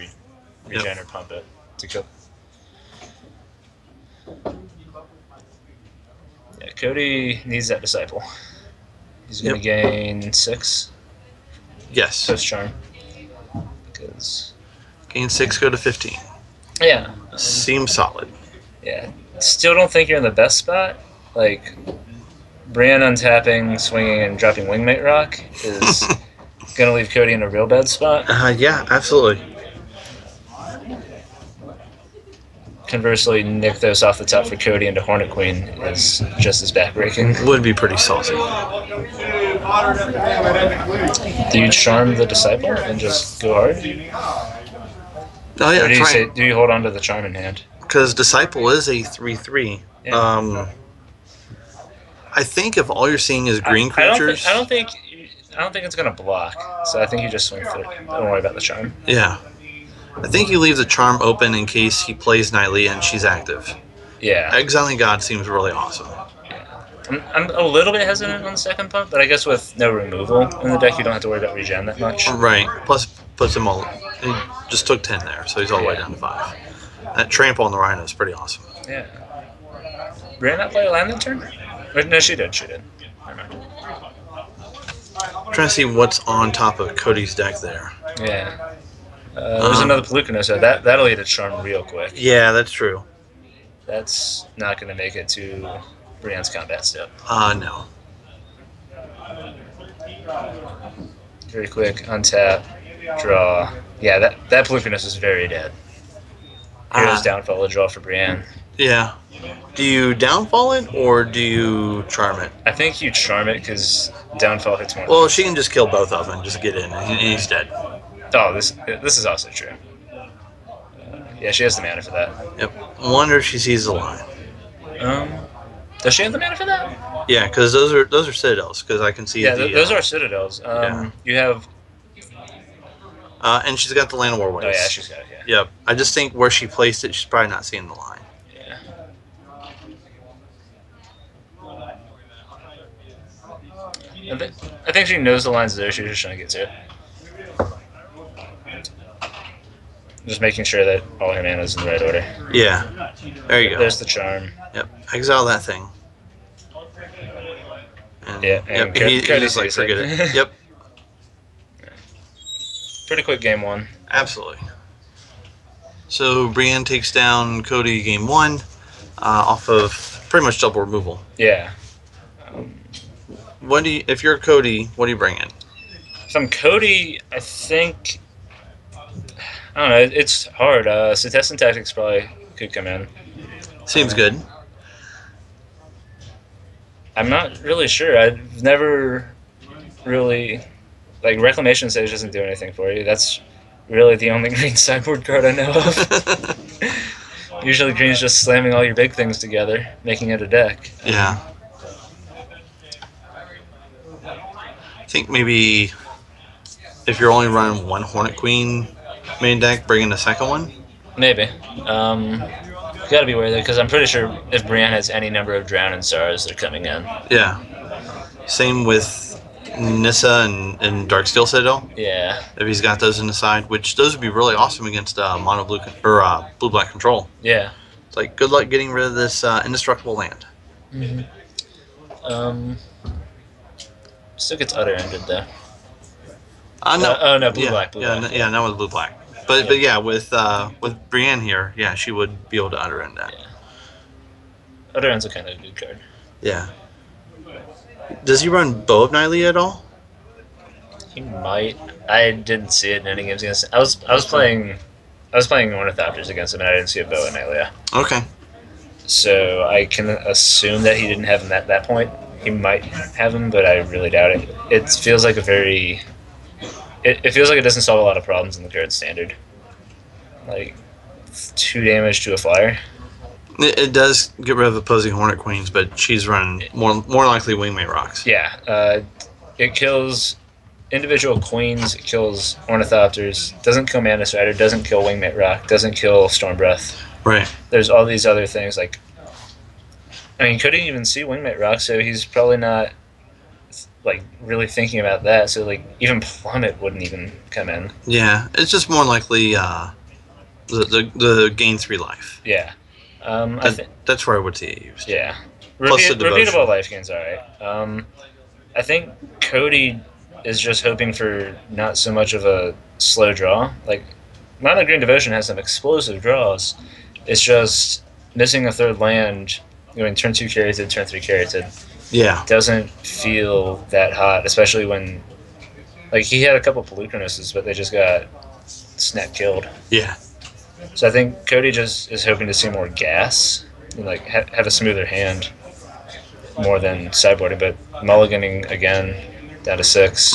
[SPEAKER 1] regen or pump it to kill. Yeah, Cody needs that disciple. He's going to gain 6
[SPEAKER 2] Yes.
[SPEAKER 1] post charm. Because
[SPEAKER 2] Gain 6, go to 15.
[SPEAKER 1] yeah,
[SPEAKER 2] Seems solid.
[SPEAKER 1] yeah. Still don't think you're in the best spot. Like Brienne untapping, swinging, and dropping Wingmate Rock is going to leave Cody in a real bad spot.
[SPEAKER 2] Yeah, absolutely.
[SPEAKER 1] Conversely, Nykthos off the top for Cody into Hornet Queen is just as backbreaking.
[SPEAKER 2] Would be pretty saucy.
[SPEAKER 1] Do you charm the disciple and just go hard?
[SPEAKER 2] Oh yeah,
[SPEAKER 1] Or do you
[SPEAKER 2] try
[SPEAKER 1] do you hold on to the charm in hand?
[SPEAKER 2] because Disciple is a 3/3.
[SPEAKER 1] Yeah.
[SPEAKER 2] I think if all you're seeing is green creatures,
[SPEAKER 1] I don't think it's gonna block. So I think you just swing through. Don't worry about the charm.
[SPEAKER 2] yeah, I think you leave the charm open in case he plays Nightly and she's active.
[SPEAKER 1] Yeah.
[SPEAKER 2] Exiling God seems really awesome.
[SPEAKER 1] I'm a little bit hesitant on the second pump, but I guess with no removal in the deck, you don't have to worry about regen that much.
[SPEAKER 2] Right. Plus, puts him all. He just took 10 there, so he's all the way down to 5. That trample on the Rhino is pretty awesome.
[SPEAKER 1] Yeah. Brienne not play a land that turn? Wait, no, she did. She did. Never mind.
[SPEAKER 2] I'm trying to see what's on top of Cody's deck there.
[SPEAKER 1] Yeah. There's another Polukranos, so that'll eat a charm real quick.
[SPEAKER 2] Yeah, that's true.
[SPEAKER 1] That's not going to make it to Brienne's combat step.
[SPEAKER 2] No.
[SPEAKER 1] Very quick, untap, draw. Yeah, that Polukranos is very dead. Hero's downfall, a draw for Brienne.
[SPEAKER 2] Yeah. Do you downfall it or do you charm it?
[SPEAKER 1] I think you charm it because downfall hits more.
[SPEAKER 2] Well, she can just kill both of them and just get in, and he's dead.
[SPEAKER 1] Oh, this is also true. Yeah, she has the mana for that.
[SPEAKER 2] Yep. Wonder if she sees the line.
[SPEAKER 1] Does she have the mana for that?
[SPEAKER 2] Yeah, because those are citadels. Because I can see.
[SPEAKER 1] Yeah,
[SPEAKER 2] the,
[SPEAKER 1] those are citadels.
[SPEAKER 2] Yeah.
[SPEAKER 1] You have.
[SPEAKER 2] And she's got the land of war waves.
[SPEAKER 1] Oh yeah, she's got it. Yeah.
[SPEAKER 2] Yep. I just think where she placed it, she's probably not seeing the line.
[SPEAKER 1] Yeah. I think she knows the line's there. She's just trying to get to it. Just making sure that all her mana's in the right order.
[SPEAKER 2] Yeah. There you go.
[SPEAKER 1] There's the charm.
[SPEAKER 2] Yep. Exile that thing. And,
[SPEAKER 1] Yeah,
[SPEAKER 2] Yep.
[SPEAKER 1] and
[SPEAKER 2] He
[SPEAKER 1] Cody
[SPEAKER 2] just like
[SPEAKER 1] sees it.
[SPEAKER 2] forget it. Yep.
[SPEAKER 1] Pretty quick game 1.
[SPEAKER 2] Absolutely. So Brienne takes down Cody game 1 off of pretty much double removal.
[SPEAKER 1] Yeah.
[SPEAKER 2] If you're Cody, what do you bring in?
[SPEAKER 1] If I'm Cody, I think I don't know. It's hard. Succession tactics probably could come in.
[SPEAKER 2] Seems good.
[SPEAKER 1] I'm not really sure. I've never really like Reclamation Sage doesn't do anything for you. That's really the only green sideboard card I know of. Usually, green's just slamming all your big things together, making it a deck.
[SPEAKER 2] Yeah. I think maybe if you're only running one Hornet Queen main deck, bring in the second one.
[SPEAKER 1] Maybe. Got to be aware of that because I'm pretty sure if Brienne has any number of Drown and Stars, they're coming in.
[SPEAKER 2] Yeah. Same with Nissa and Darksteel Citadel.
[SPEAKER 1] Yeah.
[SPEAKER 2] If he's got those in the side, which those would be really awesome against mono blue or blue black control.
[SPEAKER 1] Yeah.
[SPEAKER 2] It's like good luck getting rid of this indestructible land.
[SPEAKER 1] Mm-hmm. Still gets other ended though.
[SPEAKER 2] No.
[SPEAKER 1] Oh no, blue black.
[SPEAKER 2] Yeah, not with blue black. But yeah, with Brienne here, yeah, she would be able to utter end that.
[SPEAKER 1] Yeah. Other end's a kind of good card.
[SPEAKER 2] Yeah. Does he run Bow of Nylea at all?
[SPEAKER 1] He might. I didn't see it in any games against him. I was playing Ornithopters against him, and I didn't see a Bow and Nylea.
[SPEAKER 2] Okay.
[SPEAKER 1] So I can assume that he didn't have him at that point. He might have him, but I really doubt it. It feels like a very. It feels like it doesn't solve a lot of problems in the card standard. Like 2 damage to a flyer.
[SPEAKER 2] It does get rid of opposing Hornet Queens, but she's running more likely Wingmate Rocks.
[SPEAKER 1] Yeah, it kills individual queens. It kills Ornithopters. Doesn't kill Mana Strider. Doesn't kill Wingmate Rock. Doesn't kill Storm Breath.
[SPEAKER 2] Right.
[SPEAKER 1] There's all these other things like. I mean, couldn't even see Wingmate Rock, so he's probably not like really thinking about that. So like even Plummet wouldn't even come in.
[SPEAKER 2] Yeah, it's just more likely the gain 3 life.
[SPEAKER 1] Yeah.
[SPEAKER 2] That's where I would see it used.
[SPEAKER 1] Yeah.
[SPEAKER 2] Plus the devotion.
[SPEAKER 1] Repeatable life gain's alright. I think Cody is just hoping for not so much of a slow draw. Like, Mono Green Devotion has some explosive draws. It's just missing a third land, going turn 2 Carried, turn 3 Carried.
[SPEAKER 2] Yeah.
[SPEAKER 1] Doesn't feel that hot, especially when, like, he had a couple Pelucranuses, but they just got snap killed.
[SPEAKER 2] Yeah.
[SPEAKER 1] So I think Cody just is hoping to see more gas, and like have a smoother hand, more than sideboarding. But mulliganing again, down to 6.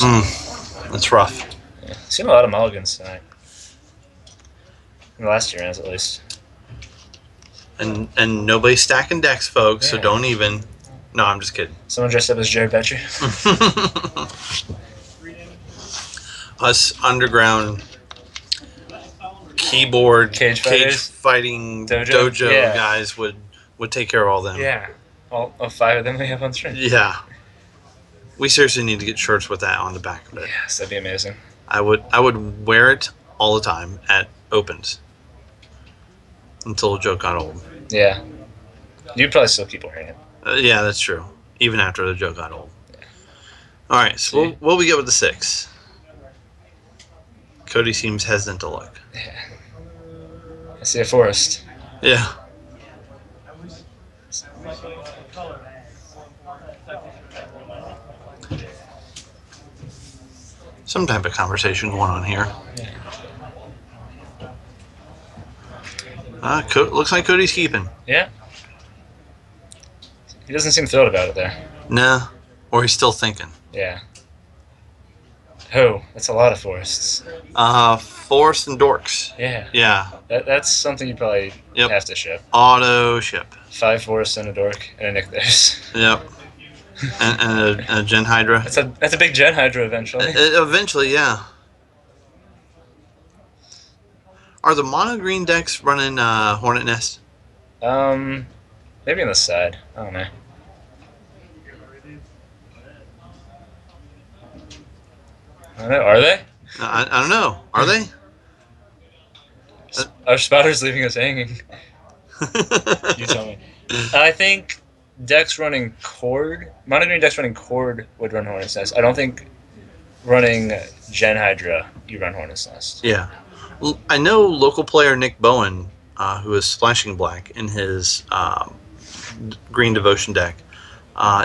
[SPEAKER 2] That's rough.
[SPEAKER 1] Yeah. Seen a lot of mulligans tonight. In the last 2 rounds, at least.
[SPEAKER 2] And nobody's stacking decks, folks.
[SPEAKER 1] Yeah.
[SPEAKER 2] So don't even. No, I'm just kidding.
[SPEAKER 1] Someone dressed up as Jared Betcher.
[SPEAKER 2] Us underground keyboard
[SPEAKER 1] Cage
[SPEAKER 2] fighting dojo guys would take care of all them.
[SPEAKER 1] Yeah, all 5 of them we have on stream.
[SPEAKER 2] Yeah, we seriously need to get shirts with that on the back of it.
[SPEAKER 1] Yes, that'd be amazing.
[SPEAKER 2] I would wear it all the time at opens until the joke got old.
[SPEAKER 1] Yeah, you'd probably still keep wearing it.
[SPEAKER 2] Yeah, that's true. Even after the joke got old. Yeah. All right, so what we get with the 6? Cody seems hesitant to look.
[SPEAKER 1] Yeah. I see a forest.
[SPEAKER 2] Yeah. Some type of conversation going on here.
[SPEAKER 1] Yeah.
[SPEAKER 2] Looks like Cody's keeping.
[SPEAKER 1] Yeah. He doesn't seem thrilled about it there.
[SPEAKER 2] Nah. Or he's still thinking.
[SPEAKER 1] Yeah. Oh, that's a lot of forests.
[SPEAKER 2] Forest and Dorks.
[SPEAKER 1] Yeah.
[SPEAKER 2] Yeah.
[SPEAKER 1] That's something you probably have to ship.
[SPEAKER 2] Auto ship.
[SPEAKER 1] 5 forests and a dork and a Nycthers.
[SPEAKER 2] Yep. and a Gen Hydra.
[SPEAKER 1] That's a big Gen Hydra eventually.
[SPEAKER 2] Eventually, yeah. Are the mono green decks running Hornet Nest?
[SPEAKER 1] Maybe on the side. I don't know. I don't know. Are they?
[SPEAKER 2] I don't know. Are they?
[SPEAKER 1] Our spotter's leaving us hanging. You tell me. I think decks running Cord, mono green decks running Cord would run Hornet's Nest. I don't think running Gen Hydra you run Hornet's Nest.
[SPEAKER 2] Yeah. I know local player Nick Bowen, who is splashing black in his green devotion deck,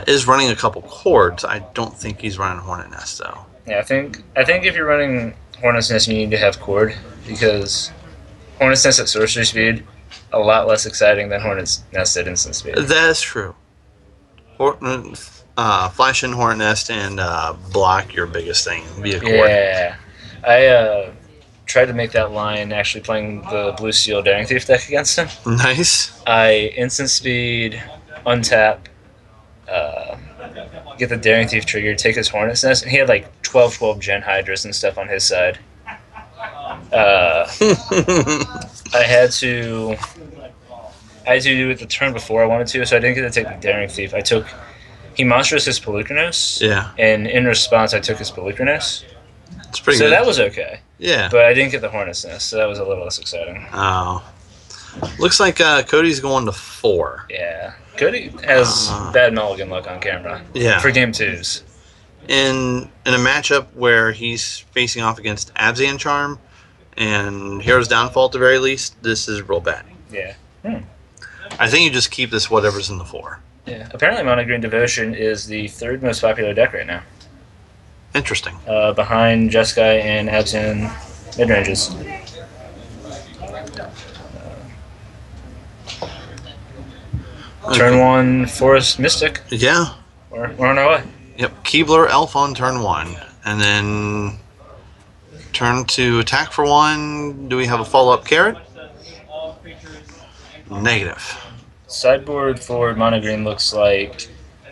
[SPEAKER 2] is running a couple Cords. I don't think he's running Hornet Nest though.
[SPEAKER 1] Yeah, I think if you're running Hornet's Nest, you need to have cord because Hornet's Nest at sorcery speed, a lot less exciting than Hornet's Nest at instant speed.
[SPEAKER 2] That is true. Flash in Hornet Nest and block your biggest thing via cord.
[SPEAKER 1] Yeah. I tried to make that line actually playing the Blue Steel Daring Thief deck against him.
[SPEAKER 2] Nice.
[SPEAKER 1] I instant speed, untap, get the Daring Thief trigger, take his Hornet's Nest, and he had like 12 Gen Hydras and stuff on his side. I had to do it the turn before I wanted to, so I didn't get to take the Daring Thief. He monsters his Pelucranos,
[SPEAKER 2] Yeah.
[SPEAKER 1] and in response I took his Pelucranos.
[SPEAKER 2] It's pretty
[SPEAKER 1] So
[SPEAKER 2] good.
[SPEAKER 1] that was okay.
[SPEAKER 2] Yeah.
[SPEAKER 1] But I didn't get the Hornet's Nest, so that was a little less exciting.
[SPEAKER 2] Oh. Looks like Cody's going to 4.
[SPEAKER 1] Yeah. Cody has bad mulligan luck on camera.
[SPEAKER 2] Yeah.
[SPEAKER 1] For game 2s.
[SPEAKER 2] In a matchup where he's facing off against Abzan Charm and Hero's Downfall at the very least, this is real bad.
[SPEAKER 1] Yeah.
[SPEAKER 2] I think you just keep this whatever's in the 4.
[SPEAKER 1] Yeah. Apparently Mono Green Devotion is the 3rd most popular deck right now.
[SPEAKER 2] Interesting.
[SPEAKER 1] Behind Jeskai and Abzan mid-ranges. Turn 1 Forest Mystic.
[SPEAKER 2] Yeah.
[SPEAKER 1] We're on our way.
[SPEAKER 2] Yep. Keebler Elf on turn 1. And then turn 2 attack for 1. Do we have a follow-up carrot? Negative.
[SPEAKER 1] Sideboard for Mono Green looks like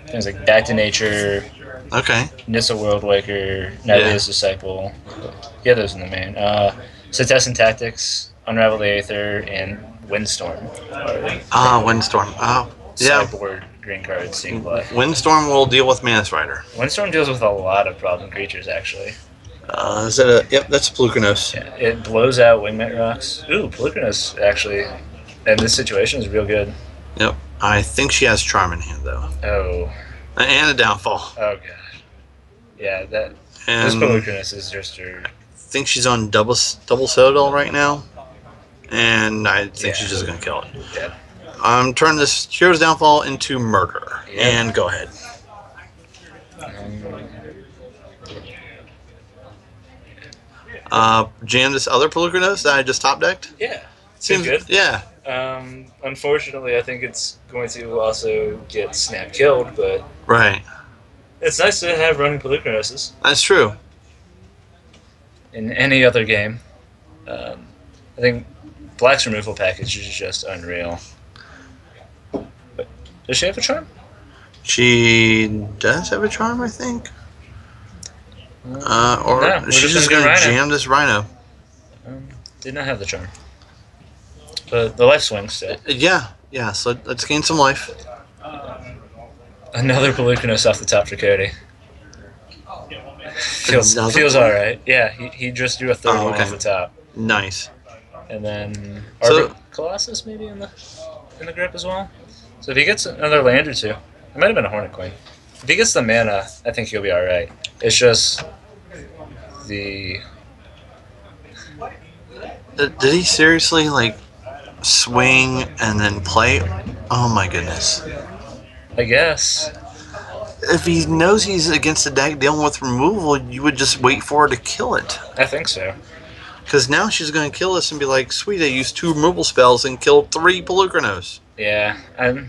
[SPEAKER 1] things like Back to Nature,
[SPEAKER 2] Okay.
[SPEAKER 1] Nissa Worldwaker, Nylea's Disciple. Yeah, those in the main. Success and Tactics, Unravel the Aether, and Windstorm.
[SPEAKER 2] Windstorm. Yeah.
[SPEAKER 1] Sideboard green cards seeing play.
[SPEAKER 2] Windstorm will deal with Manus Rider.
[SPEAKER 1] Windstorm deals with a lot of problem creatures, actually.
[SPEAKER 2] Is that a... Yep, that's Pelucranos.
[SPEAKER 1] Yeah, it blows out Wingmate Rocks. Ooh, Pelucranos, actually, in this situation, is real good.
[SPEAKER 2] Yep. I think she has Charm in hand, though.
[SPEAKER 1] Oh.
[SPEAKER 2] And a Downfall.
[SPEAKER 1] Oh, God. Yeah, this
[SPEAKER 2] And
[SPEAKER 1] Pelucranos is just her...
[SPEAKER 2] I think she's on double Citadel right now. And I think she's just going to kill it.
[SPEAKER 1] Yeah.
[SPEAKER 2] Turn this Hero's Downfall into Murder.
[SPEAKER 1] Yeah.
[SPEAKER 2] And go ahead. Jam this other Pelucranos that I just top decked.
[SPEAKER 1] Yeah.
[SPEAKER 2] Seems
[SPEAKER 1] good.
[SPEAKER 2] Yeah.
[SPEAKER 1] Unfortunately, I think it's going to also get snap killed, but
[SPEAKER 2] Right.
[SPEAKER 1] it's nice to have running Pelucranoses
[SPEAKER 2] That's true.
[SPEAKER 1] in any other game. I think Black's removal package is just unreal. But does she have a charm?
[SPEAKER 2] She does have a Charm, I think. Or
[SPEAKER 1] No, we're
[SPEAKER 2] she's
[SPEAKER 1] just
[SPEAKER 2] just
[SPEAKER 1] gonna
[SPEAKER 2] going
[SPEAKER 1] do
[SPEAKER 2] to
[SPEAKER 1] Rhino.
[SPEAKER 2] jam this Rhino.
[SPEAKER 1] Did not have the charm. But the life swing still.
[SPEAKER 2] Yeah. So let's gain some life.
[SPEAKER 1] Another Pelucanos off the top for Cody. Feels
[SPEAKER 2] Another
[SPEAKER 1] all right. Yeah, he just drew a third one
[SPEAKER 2] okay.
[SPEAKER 1] off the top,
[SPEAKER 2] Nice.
[SPEAKER 1] and then
[SPEAKER 2] So-
[SPEAKER 1] Arbor Colossus maybe in the grip as well. So if he gets another land or two, it might have been a Hornet Queen. If he gets the mana, I think he'll be all right. It's just the
[SPEAKER 2] Did he seriously swing and then play? Oh my goodness.
[SPEAKER 1] I guess.
[SPEAKER 2] If he knows he's against the deck dealing with removal, you would just wait for her to kill it.
[SPEAKER 1] I think so.
[SPEAKER 2] Because now she's going to kill us and be like, sweet, I used 2 removal spells and killed 3 Pelucranos.
[SPEAKER 1] Yeah, I mean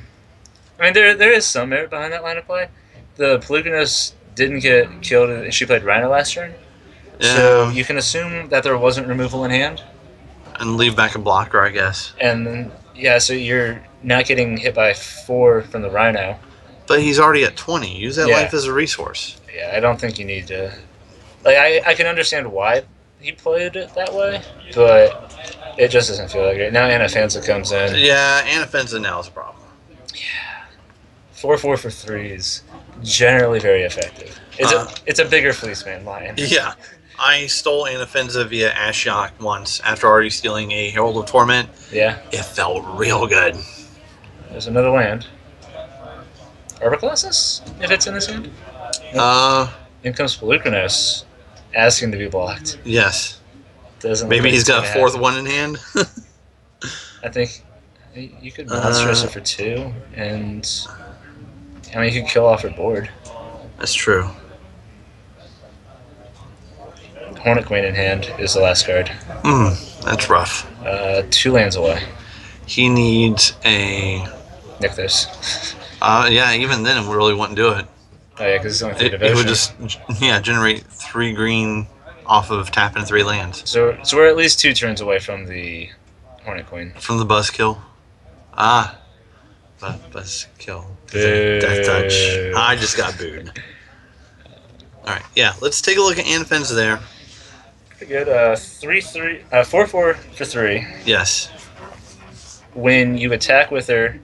[SPEAKER 1] there is some merit behind that line of play. The Pelucanos didn't get killed, and she played Rhino last turn. So you can assume that there wasn't removal in hand.
[SPEAKER 2] And leave back a blocker, I guess.
[SPEAKER 1] And yeah, so you're not getting hit by 4 from the Rhino.
[SPEAKER 2] But he's already at 20. Use that
[SPEAKER 1] Yeah.
[SPEAKER 2] life as a resource.
[SPEAKER 1] Yeah, I don't think you need to. Like, I can understand why he played it that way, but it just doesn't feel that great. Now Anafansa comes in.
[SPEAKER 2] Yeah, Anafansa now is a problem.
[SPEAKER 1] 4/4 for 3s, generally very effective. It's a bigger Fleeceman line.
[SPEAKER 2] Yeah. I stole Anafansa via Ashiok once after already stealing a Herald of Torment.
[SPEAKER 1] Yeah,
[SPEAKER 2] It felt real good.
[SPEAKER 1] there's another land. Arbor Colossus, if it's in his hand. In comes Pelucranos, asking to be blocked.
[SPEAKER 2] Yes.
[SPEAKER 1] Doesn't.
[SPEAKER 2] Maybe
[SPEAKER 1] look like
[SPEAKER 2] he's
[SPEAKER 1] it's
[SPEAKER 2] got a
[SPEAKER 1] gonna
[SPEAKER 2] 4th
[SPEAKER 1] happen.
[SPEAKER 2] one in hand.
[SPEAKER 1] I think you could monstrous it for 2, and I mean you could kill off her board.
[SPEAKER 2] That's true.
[SPEAKER 1] Hornet Queen in hand is the last card.
[SPEAKER 2] That's rough.
[SPEAKER 1] 2 lands away.
[SPEAKER 2] He needs a.
[SPEAKER 1] Nykthos.
[SPEAKER 2] Yeah, even then it really wouldn't do it.
[SPEAKER 1] Oh yeah, because it's only 3
[SPEAKER 2] It
[SPEAKER 1] devotion.
[SPEAKER 2] would just generate 3 green off of tapping 3 lands.
[SPEAKER 1] So we're at least 2 turns away from the Hornet Queen.
[SPEAKER 2] From the buzzkill. Buzzkill.
[SPEAKER 1] Boo.
[SPEAKER 2] Death touch. I just got booed. Alright, yeah, let's take a look at Anafenza there.
[SPEAKER 1] Pretty good. 4/4 for 3.
[SPEAKER 2] Yes.
[SPEAKER 1] When you attack with her,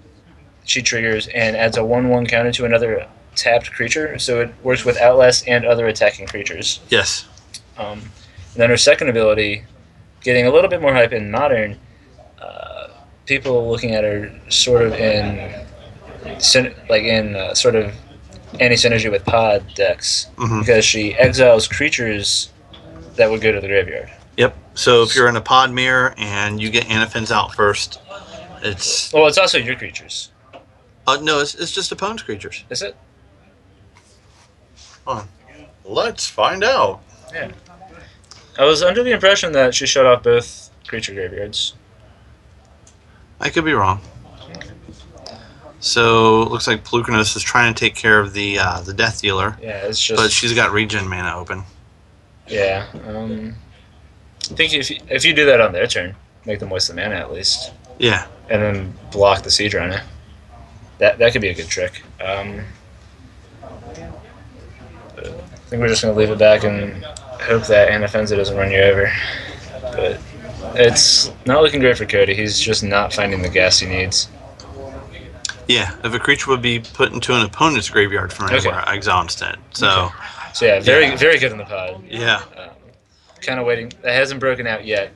[SPEAKER 1] she triggers and adds a 1/1 counter to another tapped creature, so it works with Outlast and other attacking creatures.
[SPEAKER 2] Yes.
[SPEAKER 1] And then her second ability, getting a little bit more hype in Modern, people looking at her sort of in sort of anti-synergy with pod decks, because she exiles creatures that would go to the graveyard.
[SPEAKER 2] Yep. So if you're in a pod mirror and you get Anafenza out first, it's...
[SPEAKER 1] Well, it's also your creatures.
[SPEAKER 2] No, it's just opponent's creatures.
[SPEAKER 1] Is it?
[SPEAKER 2] Hold on. Let's find out.
[SPEAKER 1] Yeah. I was under the impression that she shut off both creature graveyards.
[SPEAKER 2] I could be wrong. So looks like Pelucanos is trying to take care of the Death Dealer.
[SPEAKER 1] Yeah, it's just.
[SPEAKER 2] But she's got regen mana open.
[SPEAKER 1] Yeah. I think if you do that on their turn, make them waste the mana at least.
[SPEAKER 2] Yeah.
[SPEAKER 1] And then block the Siege Runner. That could be a good trick. I think we're just gonna leave it back and hope that Anafenza doesn't run you over. But it's not looking great for Cody. He's just not finding the gas he needs.
[SPEAKER 2] Yeah, if a creature would be put into an opponent's graveyard from anywhere, exile instead. So,
[SPEAKER 1] So yeah, very good in the pod.
[SPEAKER 2] Yeah.
[SPEAKER 1] Kind of waiting. It hasn't broken out yet,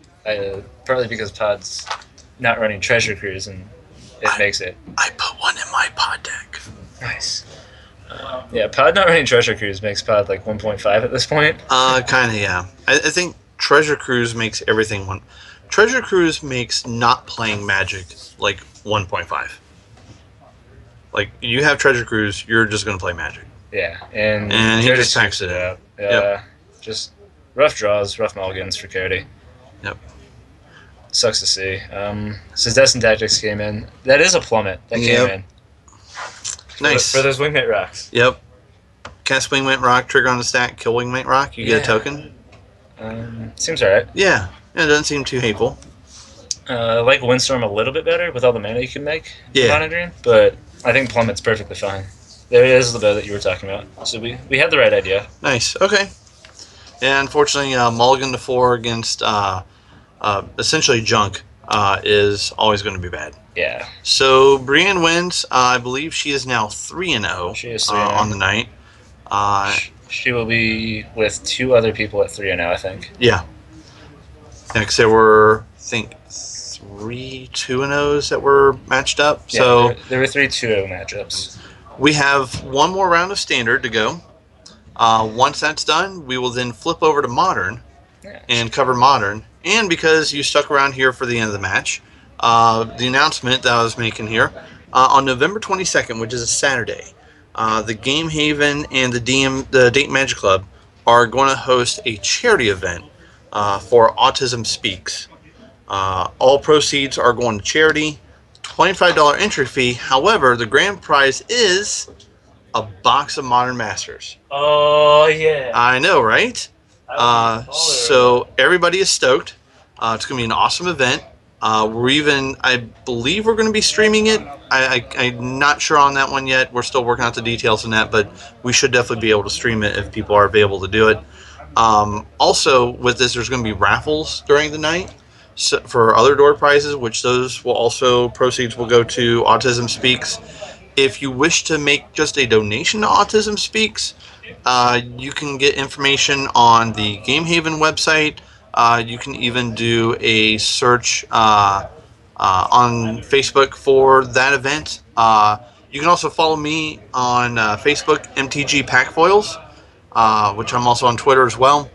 [SPEAKER 1] partly because pod's not running Treasure Cruise, and it makes it.
[SPEAKER 2] I put one in my pod deck.
[SPEAKER 1] Nice. Yeah, pod not running Treasure Cruise makes pod like 1.5 at this point.
[SPEAKER 2] Kind of, yeah. I think Treasure Cruise makes everything one. Treasure Cruise makes not playing Magic like 1.5. Like, you have Treasure Cruise, you're just going to play Magic.
[SPEAKER 1] Yeah, and
[SPEAKER 2] he
[SPEAKER 1] Cody
[SPEAKER 2] just packs
[SPEAKER 1] switched
[SPEAKER 2] it
[SPEAKER 1] up.
[SPEAKER 2] Yep.
[SPEAKER 1] Just rough draws, rough mulligans for Cody.
[SPEAKER 2] Yep.
[SPEAKER 1] Sucks to see. Destined Tactics came in. That is a plummet that came in.
[SPEAKER 2] Nice.
[SPEAKER 1] For those Wingmate Rocks.
[SPEAKER 2] Yep. Cast Wingmate Rock, trigger on the stack, kill Wingmate Rock, you get a token.
[SPEAKER 1] Seems alright.
[SPEAKER 2] Yeah, it doesn't seem too hateful.
[SPEAKER 1] I like Windstorm a little bit better with all the mana you can make.
[SPEAKER 2] Yeah.
[SPEAKER 1] Mono green, but I think Plummet's perfectly fine. There is the bow that you were talking about. So we had the right idea.
[SPEAKER 2] Nice. Okay. Yeah, unfortunately, Mulligan to 4 against essentially junk is always going to be bad.
[SPEAKER 1] Yeah.
[SPEAKER 2] So Brienne wins. I believe she is now 3-0.
[SPEAKER 1] She is 3-0
[SPEAKER 2] on the night.
[SPEAKER 1] She will be with 2 other people at 3-0, I think.
[SPEAKER 2] Yeah. Because there were, I think, 3 2-0s that were matched up.
[SPEAKER 1] Yeah,
[SPEAKER 2] so
[SPEAKER 1] there were 3 2-0 matchups.
[SPEAKER 2] We have one more round of Standard to go. Once that's done, we will then flip over to Modern and cover Modern. And because you stuck around here for the end of the match, the announcement that I was making here, on November 22nd, which is a Saturday, the Game Haven and the Dayton Magic Club are going to host a charity event for Autism Speaks. All proceeds are going to charity. $25 entry fee. However, the grand prize is a box of Modern Masters.
[SPEAKER 1] Oh, yeah.
[SPEAKER 2] I know, right? So everybody is stoked. It's going to be an awesome event. I believe we're going to be streaming it. I'm not sure on that one yet. We're still working out the details on that, but we should definitely be able to stream it if people are available to do it. Also, with this, there's going to be raffles during the night. So for other door prizes, which those will also proceeds will go to Autism Speaks. If you wish to make just a donation to Autism Speaks, you can get information on the Game Haven website. You can even do a search on Facebook for that event. You can also follow me on Facebook, MTG Pack Foils, which I'm also on Twitter as well.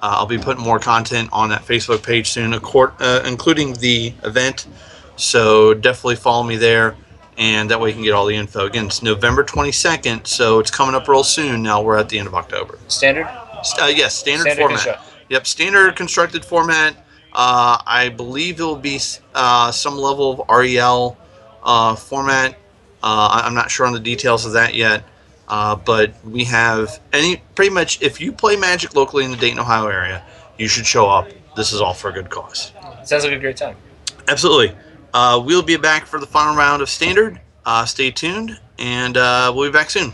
[SPEAKER 2] I'll be putting more content on that Facebook page soon, including the event. So definitely follow me there, and that way you can get all the info. Again, it's November 22nd, so it's coming up real soon. Now we're at the end of October.
[SPEAKER 1] Standard?
[SPEAKER 2] Yes, standard format. Yep, standard constructed format. I believe it will be some level of REL format. I'm not sure on the details of that yet, but we have any pretty much. If you play Magic locally in the Dayton, Ohio area, you should show up. This is all for a good cause.
[SPEAKER 1] Sounds like a great time.
[SPEAKER 2] Absolutely. We'll be back for the final round of standard. Stay tuned, and we'll be back soon.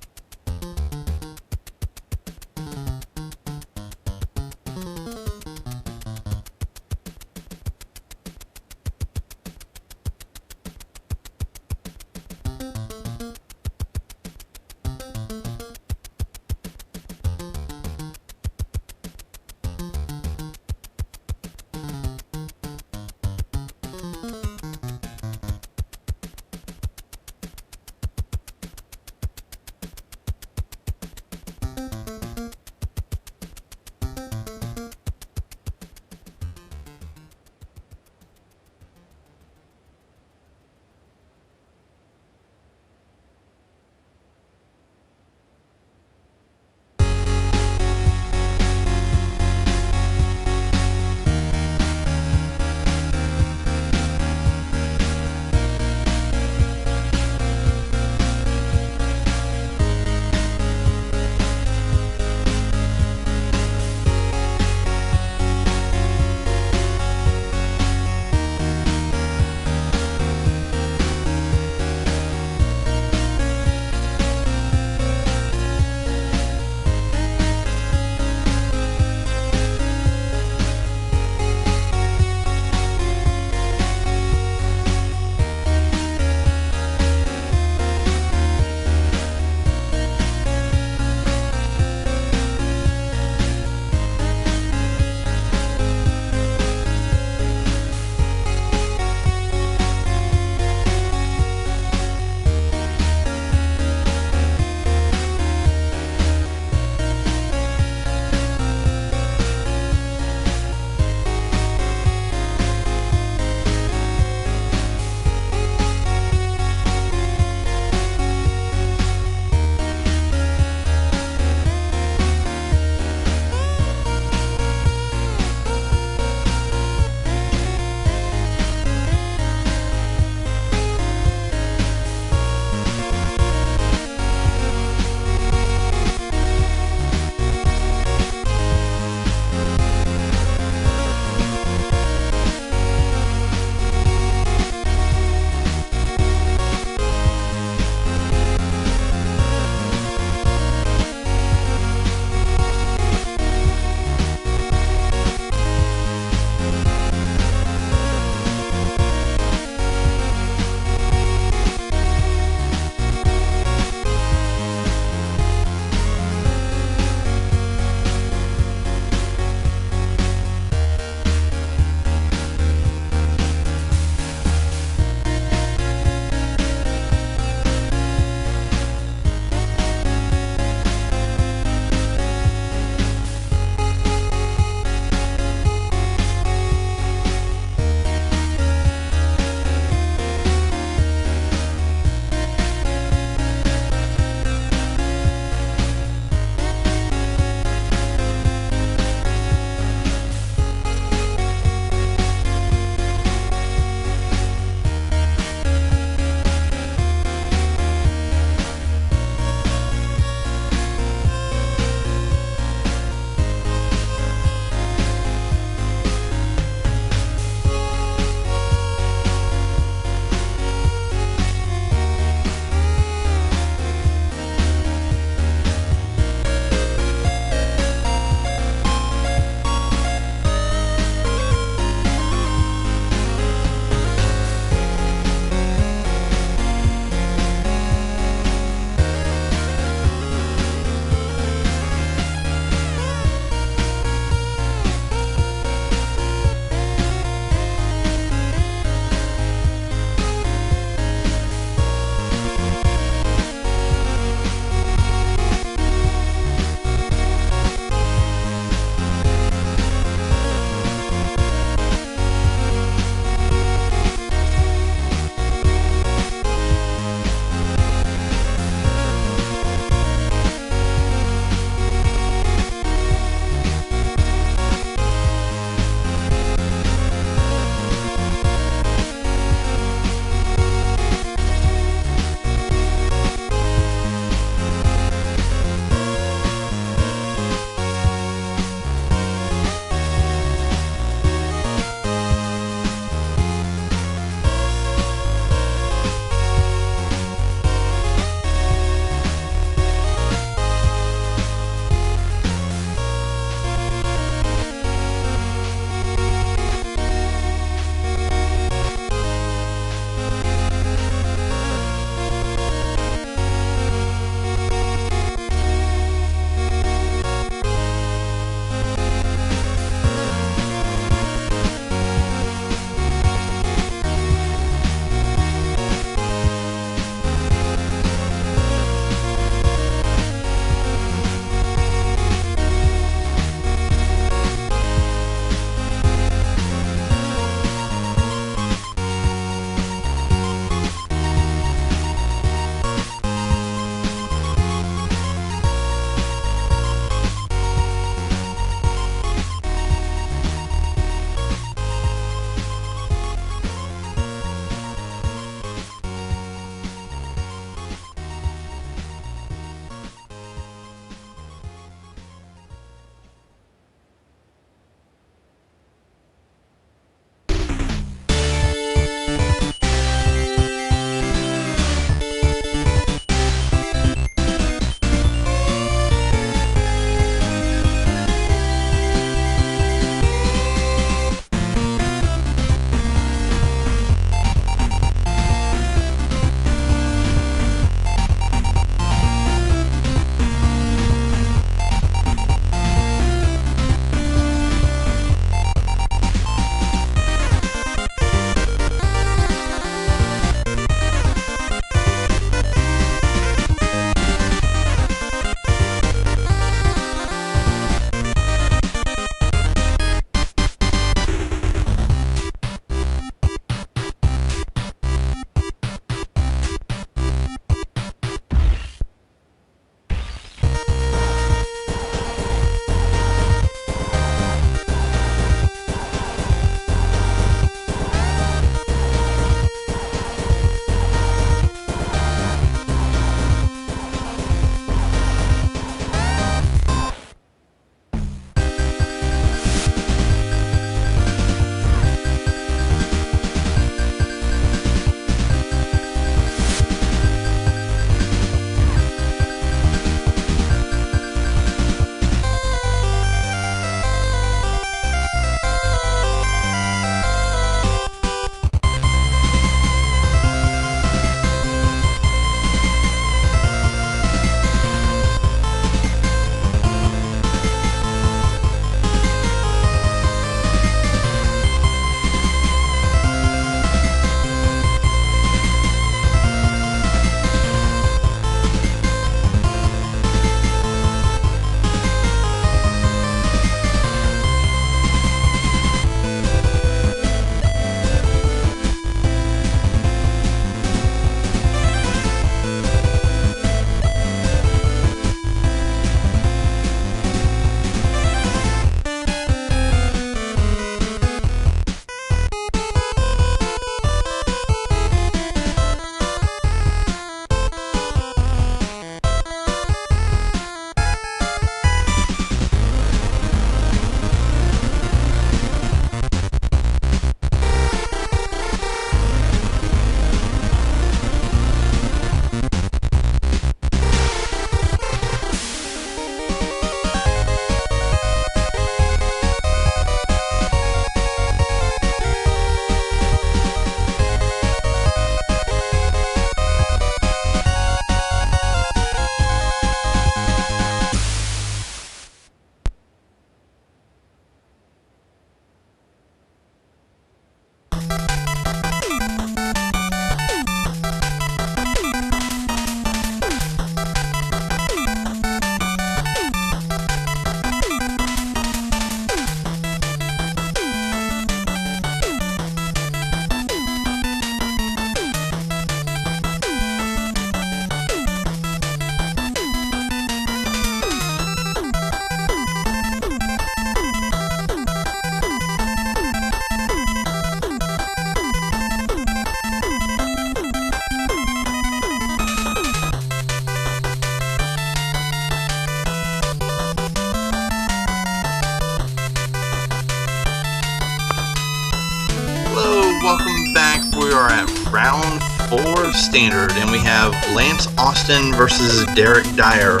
[SPEAKER 2] we are at round 4 of standard, and we have Lance Austin versus Derek Dyer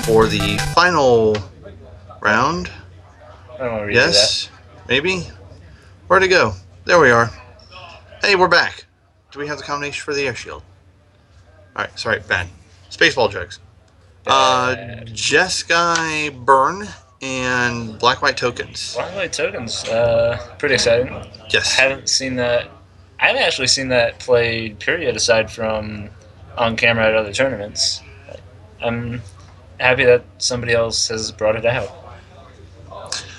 [SPEAKER 2] for the final round.
[SPEAKER 1] I don't want to redo
[SPEAKER 2] Yes, maybe. Where'd it go? There we are. Hey, we're back. Do we have the combination for the air shield? All right, sorry, bad. Spaceball jokes.
[SPEAKER 1] that.
[SPEAKER 2] Jeskai Burn and Black White Tokens.
[SPEAKER 1] Black White Tokens, pretty exciting.
[SPEAKER 2] Yes.
[SPEAKER 1] Haven't seen that. I haven't actually seen that played, period, aside from on camera at other tournaments. I'm happy that somebody else has brought it out.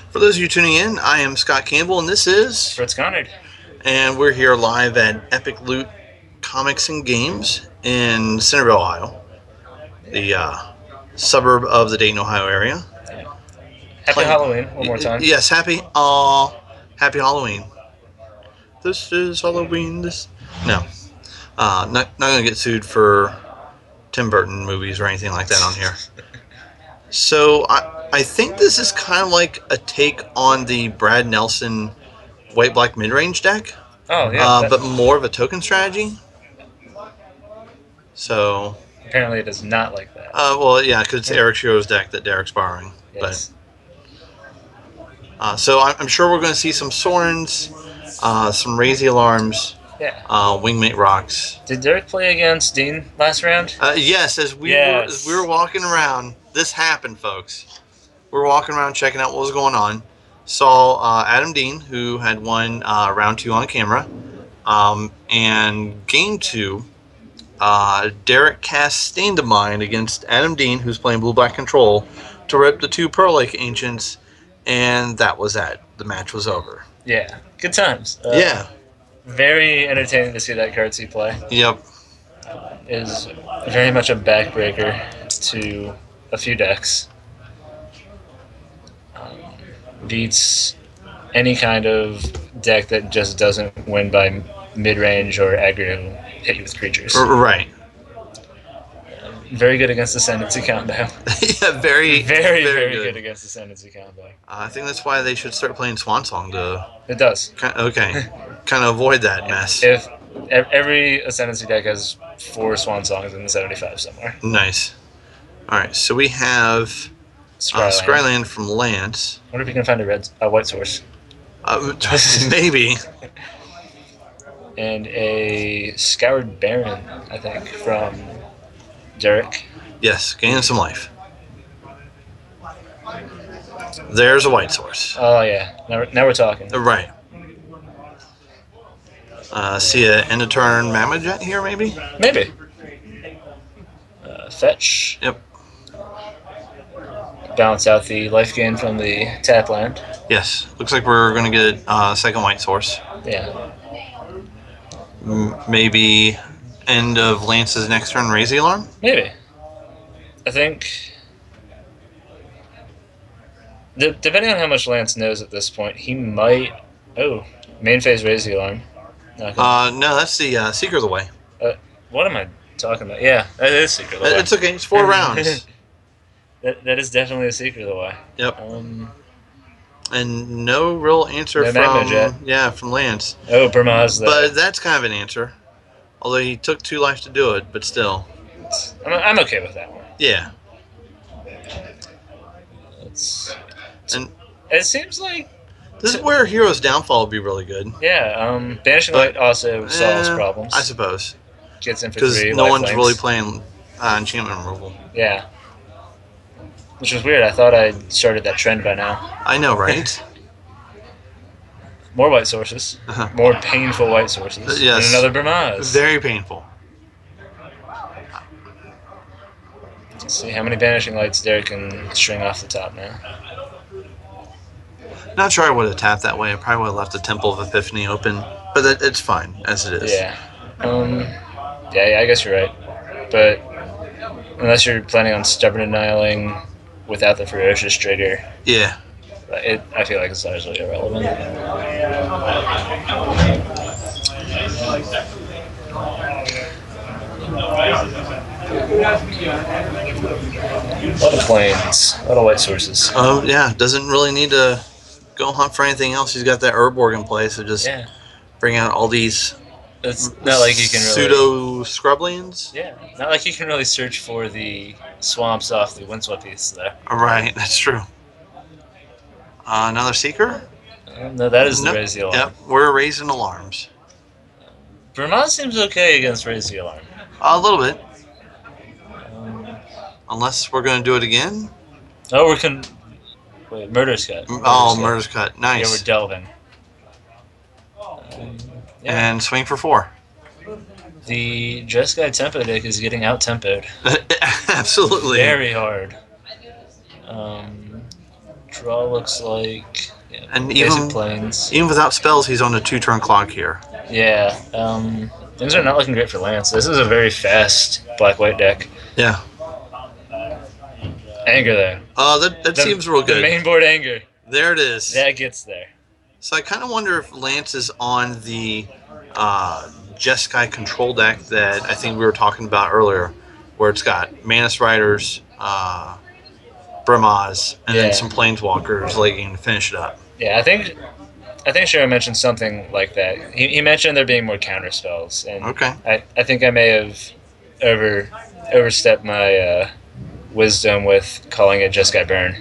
[SPEAKER 2] For those of you tuning in, I am Scott Campbell, and this is
[SPEAKER 1] Fritz Connard.
[SPEAKER 2] And we're here live at Epic Loot Comics and Games in Centerville, Ohio, the suburb of the Dayton, Ohio area.
[SPEAKER 1] Happy Halloween, one more time.
[SPEAKER 2] Yes, happy Halloween. This is Halloween. Not gonna get sued for Tim Burton movies or anything like that on here. So I think this is kind of like a take on the Brad Nelson White Black mid-range deck.
[SPEAKER 1] Oh yeah,
[SPEAKER 2] but more of a token strategy. So
[SPEAKER 1] apparently it is not like that.
[SPEAKER 2] Well, yeah, because it's Eric Shiro's deck that Derek's borrowing.
[SPEAKER 1] Yes.
[SPEAKER 2] But so I'm sure we're going to see some Sorens, some Razy Alarms,
[SPEAKER 1] Yeah.
[SPEAKER 2] Wingmate Rocks.
[SPEAKER 1] Did Derek play against Dean last round?
[SPEAKER 2] Yes, as we were walking around, this happened, folks. We were walking around checking out what was going on. Saw Adam Dean, who had won round 2 on camera, and game 2. Derek cast Stain to Mind against Adam Dean, who's playing Blue Black Control, to rip the 2 Pearl Lake Ancients, and that was that. The match was over.
[SPEAKER 1] Yeah, good times.
[SPEAKER 2] Yeah.
[SPEAKER 1] Very entertaining to see that Cardsy play.
[SPEAKER 2] Yep.
[SPEAKER 1] Is very much a backbreaker to a few decks. Beats any kind of deck that just doesn't win by mid-range or aggro hit you with creatures.
[SPEAKER 2] Right.
[SPEAKER 1] Very good against Ascendancy combo.
[SPEAKER 2] Yeah, very
[SPEAKER 1] good against Ascendancy combo.
[SPEAKER 2] I think that's why they should start playing Swan Song to
[SPEAKER 1] It does.
[SPEAKER 2] kind of avoid that mess.
[SPEAKER 1] If every Ascendancy deck has 4 Swan Songs in the 75 somewhere.
[SPEAKER 2] Nice. All right, so we have Scryland from Lance.
[SPEAKER 1] I wonder if you can find a white source.
[SPEAKER 2] Maybe.
[SPEAKER 1] And a Scoured Baron, I think, from Derek.
[SPEAKER 2] Yes, gaining some life. There's a white source.
[SPEAKER 1] Oh, yeah. Now we're talking.
[SPEAKER 2] Right. See a end of turn Mammoth Jet here, maybe?
[SPEAKER 1] Maybe. Fetch.
[SPEAKER 2] Yep.
[SPEAKER 1] Balance out the life gain from the tap land.
[SPEAKER 2] Yes. Looks like we're going to get a second white source.
[SPEAKER 1] Yeah.
[SPEAKER 2] Maybe end of Lance's next turn Razy Alarm?
[SPEAKER 1] Maybe. I think... depending on how much Lance knows at this point, he might... Oh, main phase Razy Alarm.
[SPEAKER 2] No, that's the Seeker of the Way.
[SPEAKER 1] What am I talking about? Yeah, that is Secret of the Way.
[SPEAKER 2] It's okay. It's 4 rounds.
[SPEAKER 1] That is definitely a Secret of the Way.
[SPEAKER 2] Yep. And no real answer from Lance.
[SPEAKER 1] Oh, Burmaz.
[SPEAKER 2] But that's kind of an answer. Although he took 2 life to do it, but still.
[SPEAKER 1] I'm okay with that one.
[SPEAKER 2] Yeah.
[SPEAKER 1] And it seems like
[SPEAKER 2] this is where Hero's Downfall would be really good.
[SPEAKER 1] Yeah. Banishing Light also solves problems.
[SPEAKER 2] I suppose.
[SPEAKER 1] Gets in for 3.
[SPEAKER 2] Because no one's really playing enchantment removal.
[SPEAKER 1] Yeah. Which was weird. I thought I started that trend by now.
[SPEAKER 2] I know, right?
[SPEAKER 1] More white sources. More painful white sources.
[SPEAKER 2] Yes.
[SPEAKER 1] And another Burmaz.
[SPEAKER 2] Very painful.
[SPEAKER 1] Let's see how many Banishing Lights Derek can string off the top now.
[SPEAKER 2] Not sure I would have tapped that way. I probably would have left the Temple of Epiphany open. But it's fine, as it is.
[SPEAKER 1] Yeah. Yeah, I guess you're right. But unless you're planning on Stubborn Annihilating without the Ferocious trigger,
[SPEAKER 2] yeah,
[SPEAKER 1] I feel like it's largely irrelevant. A lot of planes, a lot of white sources.
[SPEAKER 2] Oh, yeah, doesn't really need to go hunt for anything else. He's got that Urborg in place, so just bring out all these
[SPEAKER 1] It's not like you can really.
[SPEAKER 2] Pseudo scrublands.
[SPEAKER 1] Yeah, not like you can really search for the swamps off the windswept piece there.
[SPEAKER 2] Right, that's true. Another seeker?
[SPEAKER 1] No, that is the
[SPEAKER 2] Nope.
[SPEAKER 1] raise the alarm.
[SPEAKER 2] Yep, we're raising alarms.
[SPEAKER 1] Vermont seems okay against raise the alarm.
[SPEAKER 2] A little bit,
[SPEAKER 1] Um,
[SPEAKER 2] unless we're going to do it again.
[SPEAKER 1] oh, we're con. Wait, murder's cut.
[SPEAKER 2] Oh, murder's cut.
[SPEAKER 1] Yeah, we're
[SPEAKER 2] Nice.
[SPEAKER 1] delving. Yeah.
[SPEAKER 2] And swing for 4.
[SPEAKER 1] The Jeskai tempo deck is getting out tempoed.
[SPEAKER 2] Absolutely.
[SPEAKER 1] Very hard. Draw looks like
[SPEAKER 2] And
[SPEAKER 1] basic planes.
[SPEAKER 2] even without spells, he's on a 2-turn clock here.
[SPEAKER 1] Yeah. Things are not looking great for Lance. This is a very fast black-white deck.
[SPEAKER 2] Yeah.
[SPEAKER 1] Anger there.
[SPEAKER 2] That seems real
[SPEAKER 1] The
[SPEAKER 2] good.
[SPEAKER 1] main board anger.
[SPEAKER 2] There it is.
[SPEAKER 1] That gets there.
[SPEAKER 2] So I kind of wonder if Lance is on the Jeskai control deck that I think we were talking about earlier, where it's got Manus Riders, Brimaz, and then some Planeswalkers legging to finish it up.
[SPEAKER 1] Yeah, I think Sharon mentioned something like that. He mentioned there being more counter spells, and
[SPEAKER 2] Okay.
[SPEAKER 1] I think I may have overstepped my wisdom with calling it Just Got Burn.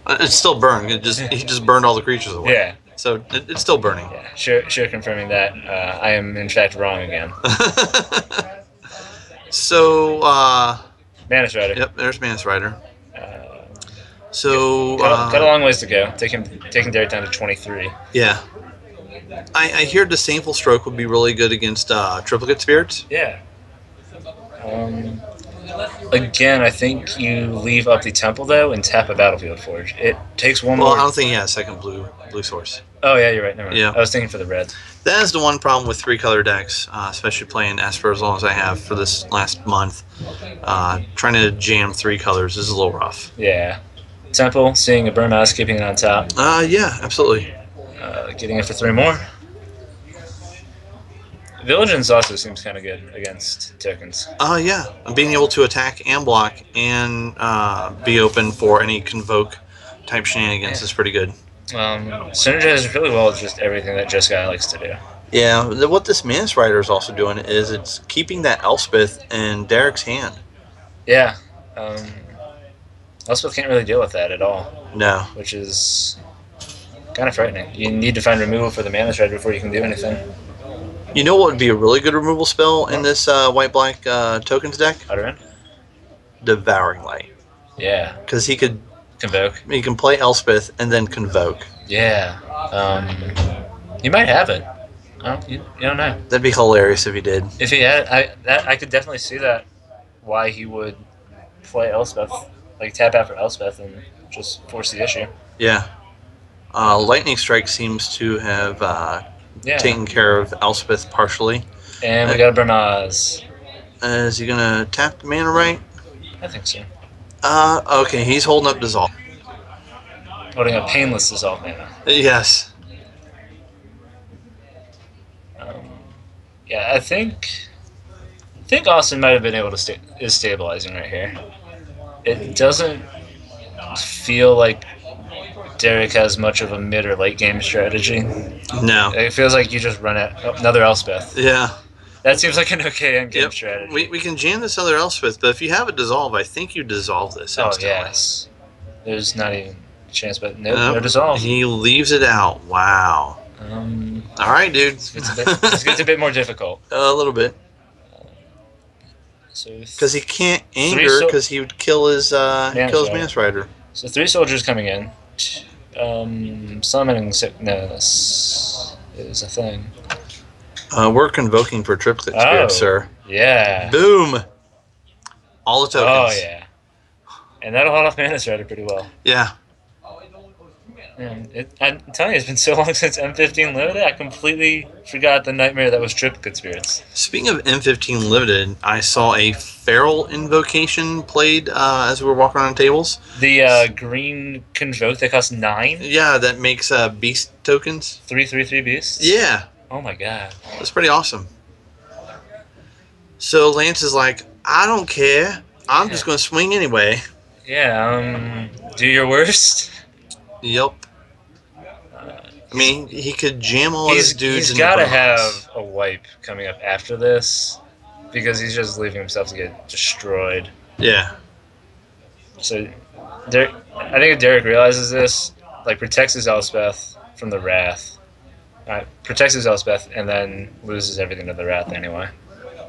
[SPEAKER 2] It's still burned. He just burned all the creatures away.
[SPEAKER 1] Yeah.
[SPEAKER 2] So it's still burning.
[SPEAKER 1] Yeah, sure confirming that. I am in fact wrong again.
[SPEAKER 2] So
[SPEAKER 1] Manus Rider.
[SPEAKER 2] yep, there's Manus Rider.
[SPEAKER 1] Uh,
[SPEAKER 2] So
[SPEAKER 1] got a long ways to go. Taking Derek down to 23.
[SPEAKER 2] yeah. I hear Disdainful Stroke would be really good against Triplicate Spirits.
[SPEAKER 1] Yeah. Again, I think you leave up the temple though and tap a Battlefield Forge. It takes one
[SPEAKER 2] Well,
[SPEAKER 1] more.
[SPEAKER 2] I don't think he has second blue source.
[SPEAKER 1] Oh yeah, you're right. Never mind.
[SPEAKER 2] Yeah.
[SPEAKER 1] I was thinking for the red.
[SPEAKER 2] That is the one problem with 3-color decks, especially playing Esper as long as I have for this last month. Trying to jam 3 colors is a little rough.
[SPEAKER 1] Yeah. Temple, seeing a burn mouse, keeping it on top.
[SPEAKER 2] Yeah, absolutely.
[SPEAKER 1] Getting it for 3 more. Vigilance also seems kind of good against tokens.
[SPEAKER 2] Yeah, being able to attack and block and be open for any convoke type shenanigans is pretty good.
[SPEAKER 1] Synergizes really well with just everything that Jeskai likes to do.
[SPEAKER 2] Yeah, what this Manus Rider is also doing is it's keeping that Elspeth in Derek's hand.
[SPEAKER 1] Yeah. Elspeth can't really deal with that at all,
[SPEAKER 2] No.
[SPEAKER 1] which is kind of frightening. You need to find removal for the Mana Shred before you can do anything.
[SPEAKER 2] You know what would be a really good removal spell in this white-black tokens deck?
[SPEAKER 1] Utterend?
[SPEAKER 2] Devouring Light.
[SPEAKER 1] Yeah.
[SPEAKER 2] Because he can
[SPEAKER 1] Convoke.
[SPEAKER 2] play Elspeth and then convoke.
[SPEAKER 1] Yeah. He might have it. You don't know.
[SPEAKER 2] That'd be hilarious if he did.
[SPEAKER 1] If he had it, I could definitely see that. Why he would play Elspeth, like tap out for Elspeth and just force the issue.
[SPEAKER 2] Yeah. Lightning Strike seems to have taken care of Elspeth partially.
[SPEAKER 1] And we got a Brimaz.
[SPEAKER 2] Is he gonna tap the mana right?
[SPEAKER 1] I think so.
[SPEAKER 2] Okay, he's holding up Dissolve.
[SPEAKER 1] Holding a painless dissolve mana.
[SPEAKER 2] Yes.
[SPEAKER 1] Yeah, I think Austin might have been able to is stabilizing right here. It doesn't feel like Derek has much of a mid or late game strategy.
[SPEAKER 2] No.
[SPEAKER 1] It feels like you just run it. Oh, another Elspeth.
[SPEAKER 2] Yeah.
[SPEAKER 1] That seems like an okay end game strategy.
[SPEAKER 2] We can jam this other Elspeth, but if you have a Dissolve, I think you dissolve this.
[SPEAKER 1] Oh
[SPEAKER 2] instantly.
[SPEAKER 1] yes. There's not even a chance, but no dissolve.
[SPEAKER 2] He leaves it out. Wow. All right, dude.
[SPEAKER 1] It gets a bit more difficult.
[SPEAKER 2] A little bit.
[SPEAKER 1] So
[SPEAKER 2] because he can't anger because he would kill his Manus Rider.
[SPEAKER 1] So 3 soldiers coming in. Summoning sickness is a thing.
[SPEAKER 2] We're convoking for triplet spirits, sir.
[SPEAKER 1] Yeah.
[SPEAKER 2] Boom. All the tokens.
[SPEAKER 1] Oh yeah. And that'll hold off Manus Rider pretty well.
[SPEAKER 2] Yeah.
[SPEAKER 1] I'm telling you, it's been so long since M15 Limited, I completely forgot the nightmare that was Triplicate Spirits.
[SPEAKER 2] Speaking of M15 Limited, I saw a Feral Invocation played as we were walking around tables.
[SPEAKER 1] The green Convoke that costs 9?
[SPEAKER 2] Yeah, that makes beast tokens.
[SPEAKER 1] 3/3/3 beasts?
[SPEAKER 2] Yeah.
[SPEAKER 1] Oh my god.
[SPEAKER 2] That's pretty awesome. So Lance is like, I don't care. I'm just going to swing anyway.
[SPEAKER 1] Yeah, do your worst.
[SPEAKER 2] Yep. I mean, he could jam all his dudes
[SPEAKER 1] He's
[SPEAKER 2] into
[SPEAKER 1] got to
[SPEAKER 2] Bremas.
[SPEAKER 1] have a wipe coming up after this because he's just leaving himself to get destroyed.
[SPEAKER 2] Yeah.
[SPEAKER 1] So, I think if Derek realizes this, like protects his Elspeth from the Wrath, protects his Elspeth, and then loses everything to the Wrath anyway.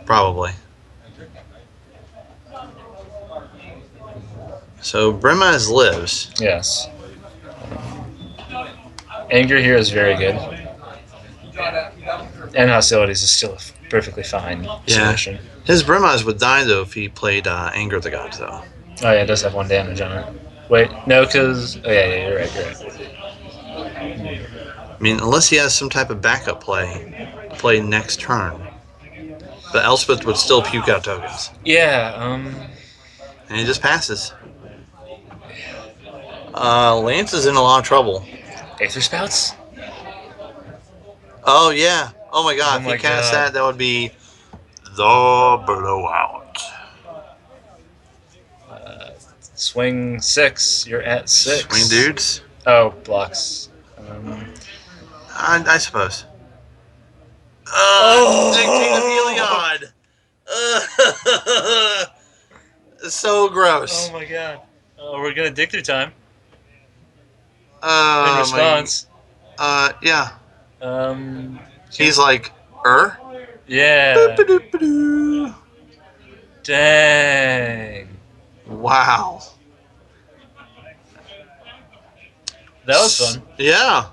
[SPEAKER 2] Probably. So Bremas lives.
[SPEAKER 1] Yes. Anger here is very good. And Hostilities is still a perfectly fine solution.
[SPEAKER 2] His Bremas would die, though, if he played Anger of the Gods, though.
[SPEAKER 1] Oh, yeah, it does have 1 damage on it. Wait, no, because... Oh, yeah, you're right.
[SPEAKER 2] I mean, unless he has some type of backup play next turn. But Elspeth would still puke out tokens.
[SPEAKER 1] Yeah,
[SPEAKER 2] And he just passes. Lance is in a lot of trouble.
[SPEAKER 1] Aether Spouts?
[SPEAKER 2] Oh, yeah. Oh, my God.
[SPEAKER 1] Oh
[SPEAKER 2] If
[SPEAKER 1] my
[SPEAKER 2] he cast
[SPEAKER 1] God.
[SPEAKER 2] that would be the blowout.
[SPEAKER 1] Swing 6, you're at 6.
[SPEAKER 2] Swing dudes?
[SPEAKER 1] Oh, blocks.
[SPEAKER 2] I suppose.
[SPEAKER 1] Oh!
[SPEAKER 2] Dictate of Heliod. So gross.
[SPEAKER 1] Oh my god. Oh, we're gonna dig through time. In
[SPEAKER 2] My,
[SPEAKER 1] response.
[SPEAKER 2] yeah.
[SPEAKER 1] Um,
[SPEAKER 2] He's like,
[SPEAKER 1] yeah.
[SPEAKER 2] Boop-a-doop-a-doo.
[SPEAKER 1] Dang.
[SPEAKER 2] Wow.
[SPEAKER 1] That was fun.
[SPEAKER 2] Yeah.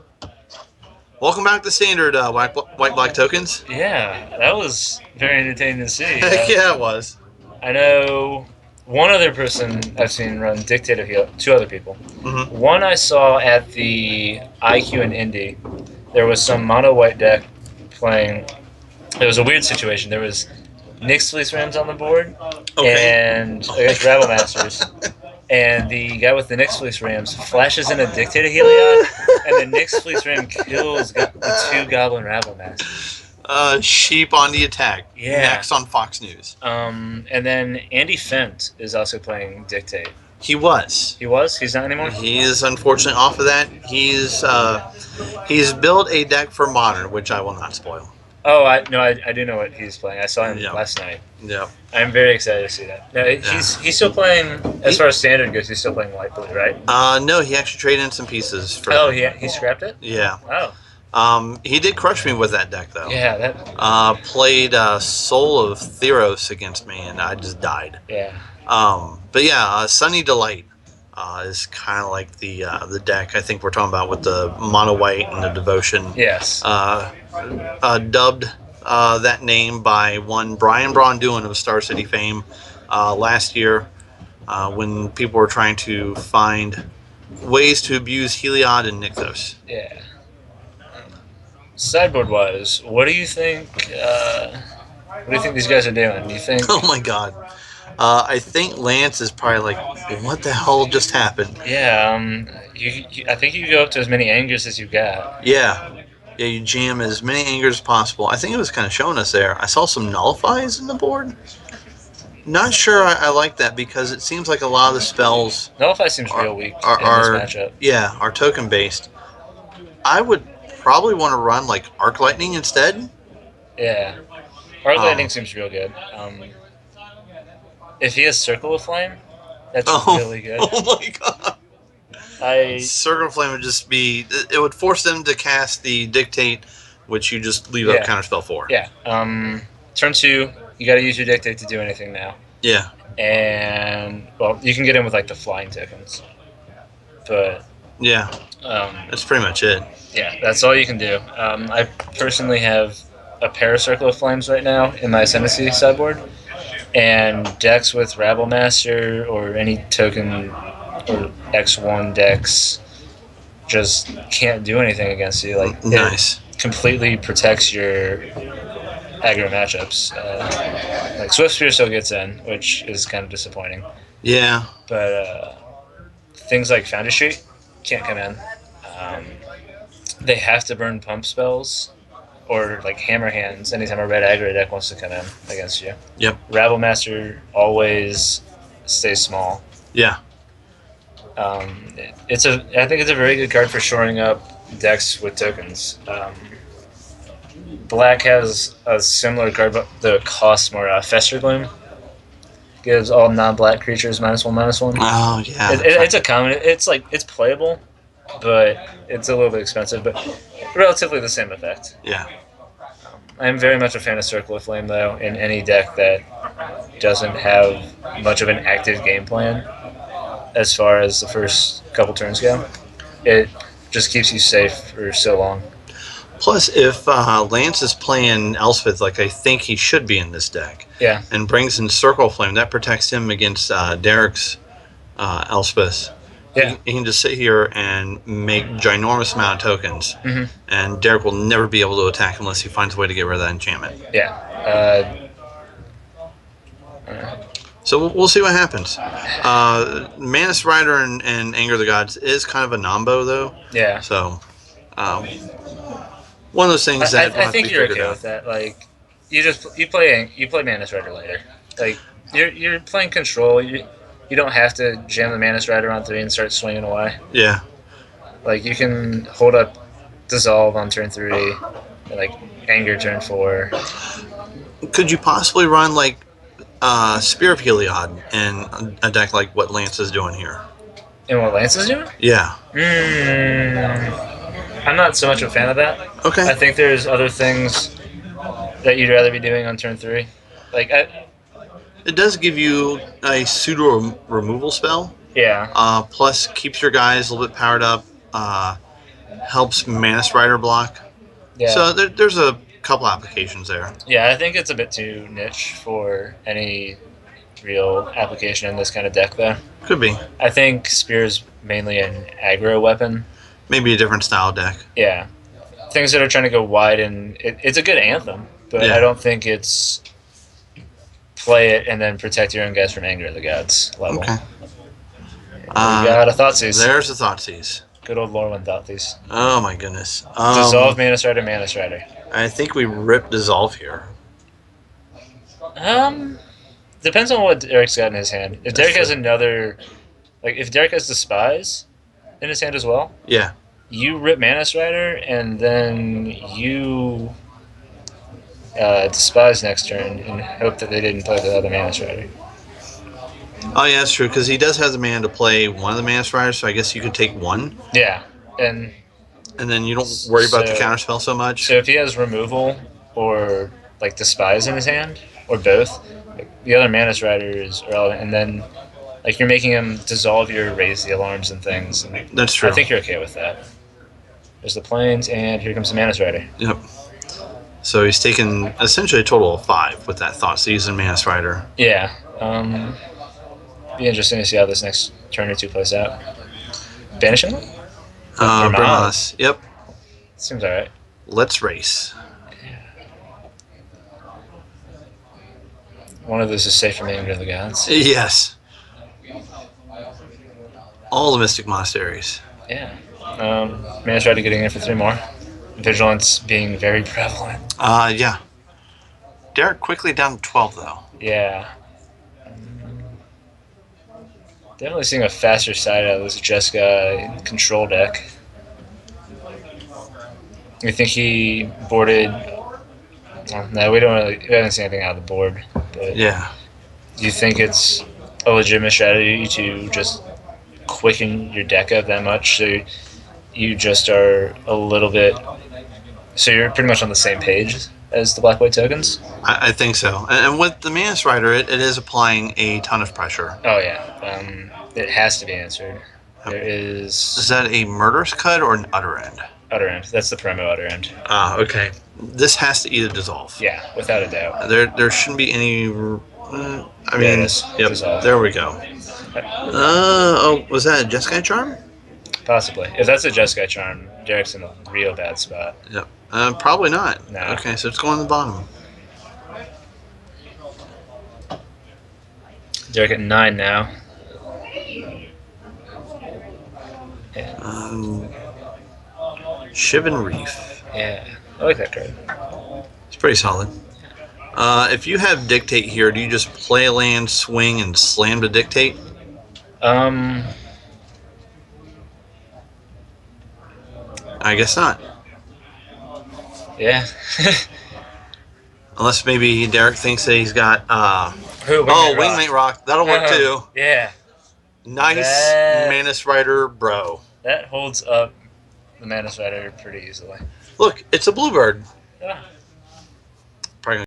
[SPEAKER 2] Welcome back to standard white black tokens.
[SPEAKER 1] Yeah, that was very entertaining to see.
[SPEAKER 2] Heck yeah, it was.
[SPEAKER 1] I know one other person I've seen run Dictate of Heal. 2 other people.
[SPEAKER 2] Mm-hmm.
[SPEAKER 1] One I saw at the IQ and Indy. There was some mono white deck playing. It was a weird situation. There was Nyx Fleece Rams on the board, and against Rabble Masters. And the guy with the Nyx Fleece Rams flashes in a Dictator Heliod, and the Nyx Fleece Ram kills the 2 Goblin Rabble Masters.
[SPEAKER 2] Sheep on the attack.
[SPEAKER 1] Yeah.
[SPEAKER 2] Next on Fox News.
[SPEAKER 1] And then Andy Fent is also playing Dictate.
[SPEAKER 2] He was.
[SPEAKER 1] He was? He's not anymore?
[SPEAKER 2] He is unfortunately off of that. He's built a deck for Modern, which I will not spoil.
[SPEAKER 1] Oh, I do know what he's playing. I saw him last night.
[SPEAKER 2] Yeah.
[SPEAKER 1] I'm very excited to see that. No, he's still playing, as far as standard goes, he's still playing light blue, right?
[SPEAKER 2] No, he actually traded in some pieces for
[SPEAKER 1] he scrapped it?
[SPEAKER 2] Yeah.
[SPEAKER 1] Oh.
[SPEAKER 2] He did crush me with that deck, though.
[SPEAKER 1] Yeah, that...
[SPEAKER 2] Played Soul of Theros against me, and I just died.
[SPEAKER 1] Yeah.
[SPEAKER 2] But yeah, Sunny Delight is kind of like the deck I think we're talking about with the mono white and the devotion.
[SPEAKER 1] Yes.
[SPEAKER 2] Dubbed that name by one Brian Braunduin of Star City fame last year when people were trying to find ways to abuse Heliod and Nykthos.
[SPEAKER 1] Yeah. Sideboard wise, what do you think? What do you think these guys are doing? Do you think?
[SPEAKER 2] Oh my God. I think Lance is probably like, what the hell just happened?
[SPEAKER 1] Yeah, I think you go up to as many angers as you got.
[SPEAKER 2] Yeah, you jam as many angers as possible. I think it was kind of showing us there. I saw some nullifies in the board. Not sure I like that because it seems like a lot of the spells...
[SPEAKER 1] Nullify seems real weak in this matchup.
[SPEAKER 2] Yeah, are token based. I would probably want to run like Arc Lightning instead.
[SPEAKER 1] Yeah. Arc Lightning seems real good. If he has Circle of Flame, that's really good.
[SPEAKER 2] Oh my God. Circle of Flame would just be... It would force them to cast the Dictate, which you just leave up counterspell for.
[SPEAKER 1] Yeah. Turn 2, you got to use your Dictate to do anything now.
[SPEAKER 2] Yeah.
[SPEAKER 1] And, well, you can get in with, like, the flying tokens. But...
[SPEAKER 2] Yeah. That's pretty much it.
[SPEAKER 1] Yeah, that's all you can do. I personally have a pair of Circle of Flames right now in my Ascendancy sideboard. And decks with Rabble Master or any token or X1 decks just can't do anything against you. Like,
[SPEAKER 2] nice.
[SPEAKER 1] It completely protects your aggro matchups. Like Swift Spear still gets in, which is kind of disappointing.
[SPEAKER 2] Yeah.
[SPEAKER 1] But things like Foundry Street can't come in. They have to burn pump spells or like Hammer Hands anytime a red aggro deck wants to come in against you.
[SPEAKER 2] Yep.
[SPEAKER 1] Rabble Master always stays small.
[SPEAKER 2] Yeah.
[SPEAKER 1] I think it's a very good card for shoring up decks with tokens. Black has a similar card, but the cost more. Fester Gloom gives all non-black creatures -1/-1.
[SPEAKER 2] Oh yeah,
[SPEAKER 1] It's a common. It's like it's playable, but it's a little bit expensive, but relatively the same effect.
[SPEAKER 2] yeah.
[SPEAKER 1] I'm very much a fan of Circle of Flame, though, in any deck that doesn't have much of an active game plan as far as the first couple turns go. It just keeps you safe for so long.
[SPEAKER 2] Plus, if Lance is playing Elspeth like I think he should be in this deck,
[SPEAKER 1] Yeah,
[SPEAKER 2] and brings in Circle Flame, that protects him against Derek's Elspeth.
[SPEAKER 1] yeah.
[SPEAKER 2] He can just sit here and make ginormous amount of tokens,
[SPEAKER 1] Mm-hmm.
[SPEAKER 2] and Derek will never be able to attack unless he finds a way to get rid of that enchantment.
[SPEAKER 1] Yeah.
[SPEAKER 2] So we'll see what happens. Manus Rider and Anger of the Gods is kind of a nombo, though.
[SPEAKER 1] Yeah.
[SPEAKER 2] So one of those things that
[SPEAKER 1] I think you're okay with that. Like, you play Manus Rider later. Like, you're playing control. You don't have to jam the Manus Rider on 3 and start swinging away.
[SPEAKER 2] Yeah.
[SPEAKER 1] Like, you can hold up Dissolve on turn 3, and, like, Anger turn 4.
[SPEAKER 2] Could you possibly run like Spear of Heliod in a deck like what Lance is doing here?
[SPEAKER 1] And what Lance is doing?
[SPEAKER 2] Yeah.
[SPEAKER 1] I'm not so much a fan of that.
[SPEAKER 2] Okay.
[SPEAKER 1] I think there's other things that you'd rather be doing on turn 3. Like,
[SPEAKER 2] It does give you a pseudo removal spell.
[SPEAKER 1] yeah.
[SPEAKER 2] Plus keeps your guys a little bit powered up. Helps Manus Rider block.
[SPEAKER 1] Yeah.
[SPEAKER 2] So there's a couple applications there.
[SPEAKER 1] Yeah, I think it's a bit too niche for any real application in this kind of deck, though.
[SPEAKER 2] Could be.
[SPEAKER 1] I think Spear is mainly an aggro weapon.
[SPEAKER 2] Maybe a different style deck.
[SPEAKER 1] Yeah. Things that are trying to go wide, and it's a good anthem, but
[SPEAKER 2] Yeah.
[SPEAKER 1] I don't think it's play it and then protect your own guys from Anger of the Gods level.
[SPEAKER 2] Okay.
[SPEAKER 1] We got a Thoughtseize.
[SPEAKER 2] There's the Thoughtseize.
[SPEAKER 1] Good old Lorwyn Thoughtseize.
[SPEAKER 2] Oh my goodness.
[SPEAKER 1] Dissolve Manus Rider, Manus Rider.
[SPEAKER 2] I think we ripped Dissolve here.
[SPEAKER 1] Depends on what Derek's got in his hand. If Derek has another, like if Derek has Despise in his hand as well,
[SPEAKER 2] Yeah.
[SPEAKER 1] you rip Manus Rider and then you Despise next turn and hope that they didn't play the other Manus Rider.
[SPEAKER 2] Oh yeah, that's true because he does have the mana to play one of the Manus Riders, so I guess you could take one,
[SPEAKER 1] Yeah, and
[SPEAKER 2] then you don't worry about the
[SPEAKER 1] So-
[SPEAKER 2] counterspell so much.
[SPEAKER 1] so if he has removal or like Despise in his hand or both, like, the other Manus Rider is irrelevant, and then like you're making him dissolve your raise the alarms and things. And
[SPEAKER 2] That's true.
[SPEAKER 1] I think you're okay with that. There's the planes, and here comes the Manus Rider.
[SPEAKER 2] Yep. So he's taken essentially a total of 5 with that Thoughtseize and Manus Rider.
[SPEAKER 1] Yeah. Be interesting to see how this next turn or two plays out. Banishing them?
[SPEAKER 2] Bermas. Yep.
[SPEAKER 1] Seems alright.
[SPEAKER 2] Let's race.
[SPEAKER 1] One of those is safe from Anger of the Gods.
[SPEAKER 2] Yes. All the Mystic Monasteries.
[SPEAKER 1] Yeah. Manus Rider getting in for 3 more. Vigilance being very prevalent.
[SPEAKER 2] Yeah. Derek quickly down to 12 though.
[SPEAKER 1] Yeah. Definitely seeing a faster side out of this Jessica control deck. You think he boarded? Well, no, we haven't seen anything out of the board. But
[SPEAKER 2] Yeah.
[SPEAKER 1] do you think it's a legitimate strategy to just quicken your deck up that much so you just are a little bit? So you're pretty much on the same page as the black-white tokens?
[SPEAKER 2] I think so. And with the Manus Rider, it is applying a ton of pressure.
[SPEAKER 1] Oh, yeah. It has to be answered. There
[SPEAKER 2] Is
[SPEAKER 1] is
[SPEAKER 2] that a Murderous Cut or an Utter End?
[SPEAKER 1] Utter End. That's the promo Utter End.
[SPEAKER 2] Okay. This has to either dissolve.
[SPEAKER 1] Yeah, without a doubt.
[SPEAKER 2] There shouldn't be any. I
[SPEAKER 1] There
[SPEAKER 2] mean,
[SPEAKER 1] it is.
[SPEAKER 2] yep.
[SPEAKER 1] Dissolve.
[SPEAKER 2] There we go. Was that a Jeskai Charm?
[SPEAKER 1] Possibly. If that's a Jeskai Charm, Derek's in a real bad spot.
[SPEAKER 2] Yep. Probably not.
[SPEAKER 1] No.
[SPEAKER 2] Okay, so it's going to the bottom.
[SPEAKER 1] Derek at 9 now. Yeah.
[SPEAKER 2] Shivan Reef.
[SPEAKER 1] Yeah. I like that card.
[SPEAKER 2] It's pretty solid. If you have Dictate here, do you just play a land, swing, and slam to Dictate? I guess not.
[SPEAKER 1] Yeah.
[SPEAKER 2] Unless maybe Derek thinks that he's got.
[SPEAKER 1] Who?
[SPEAKER 2] Oh,
[SPEAKER 1] Wingmate Rock.
[SPEAKER 2] Wingmate Rock. That'll work too.
[SPEAKER 1] Yeah.
[SPEAKER 2] Nice
[SPEAKER 1] That
[SPEAKER 2] Manus Rider bro.
[SPEAKER 1] that holds up the Manus Rider pretty easily.
[SPEAKER 2] Look, it's a bluebird.
[SPEAKER 1] Yeah.
[SPEAKER 2] Probably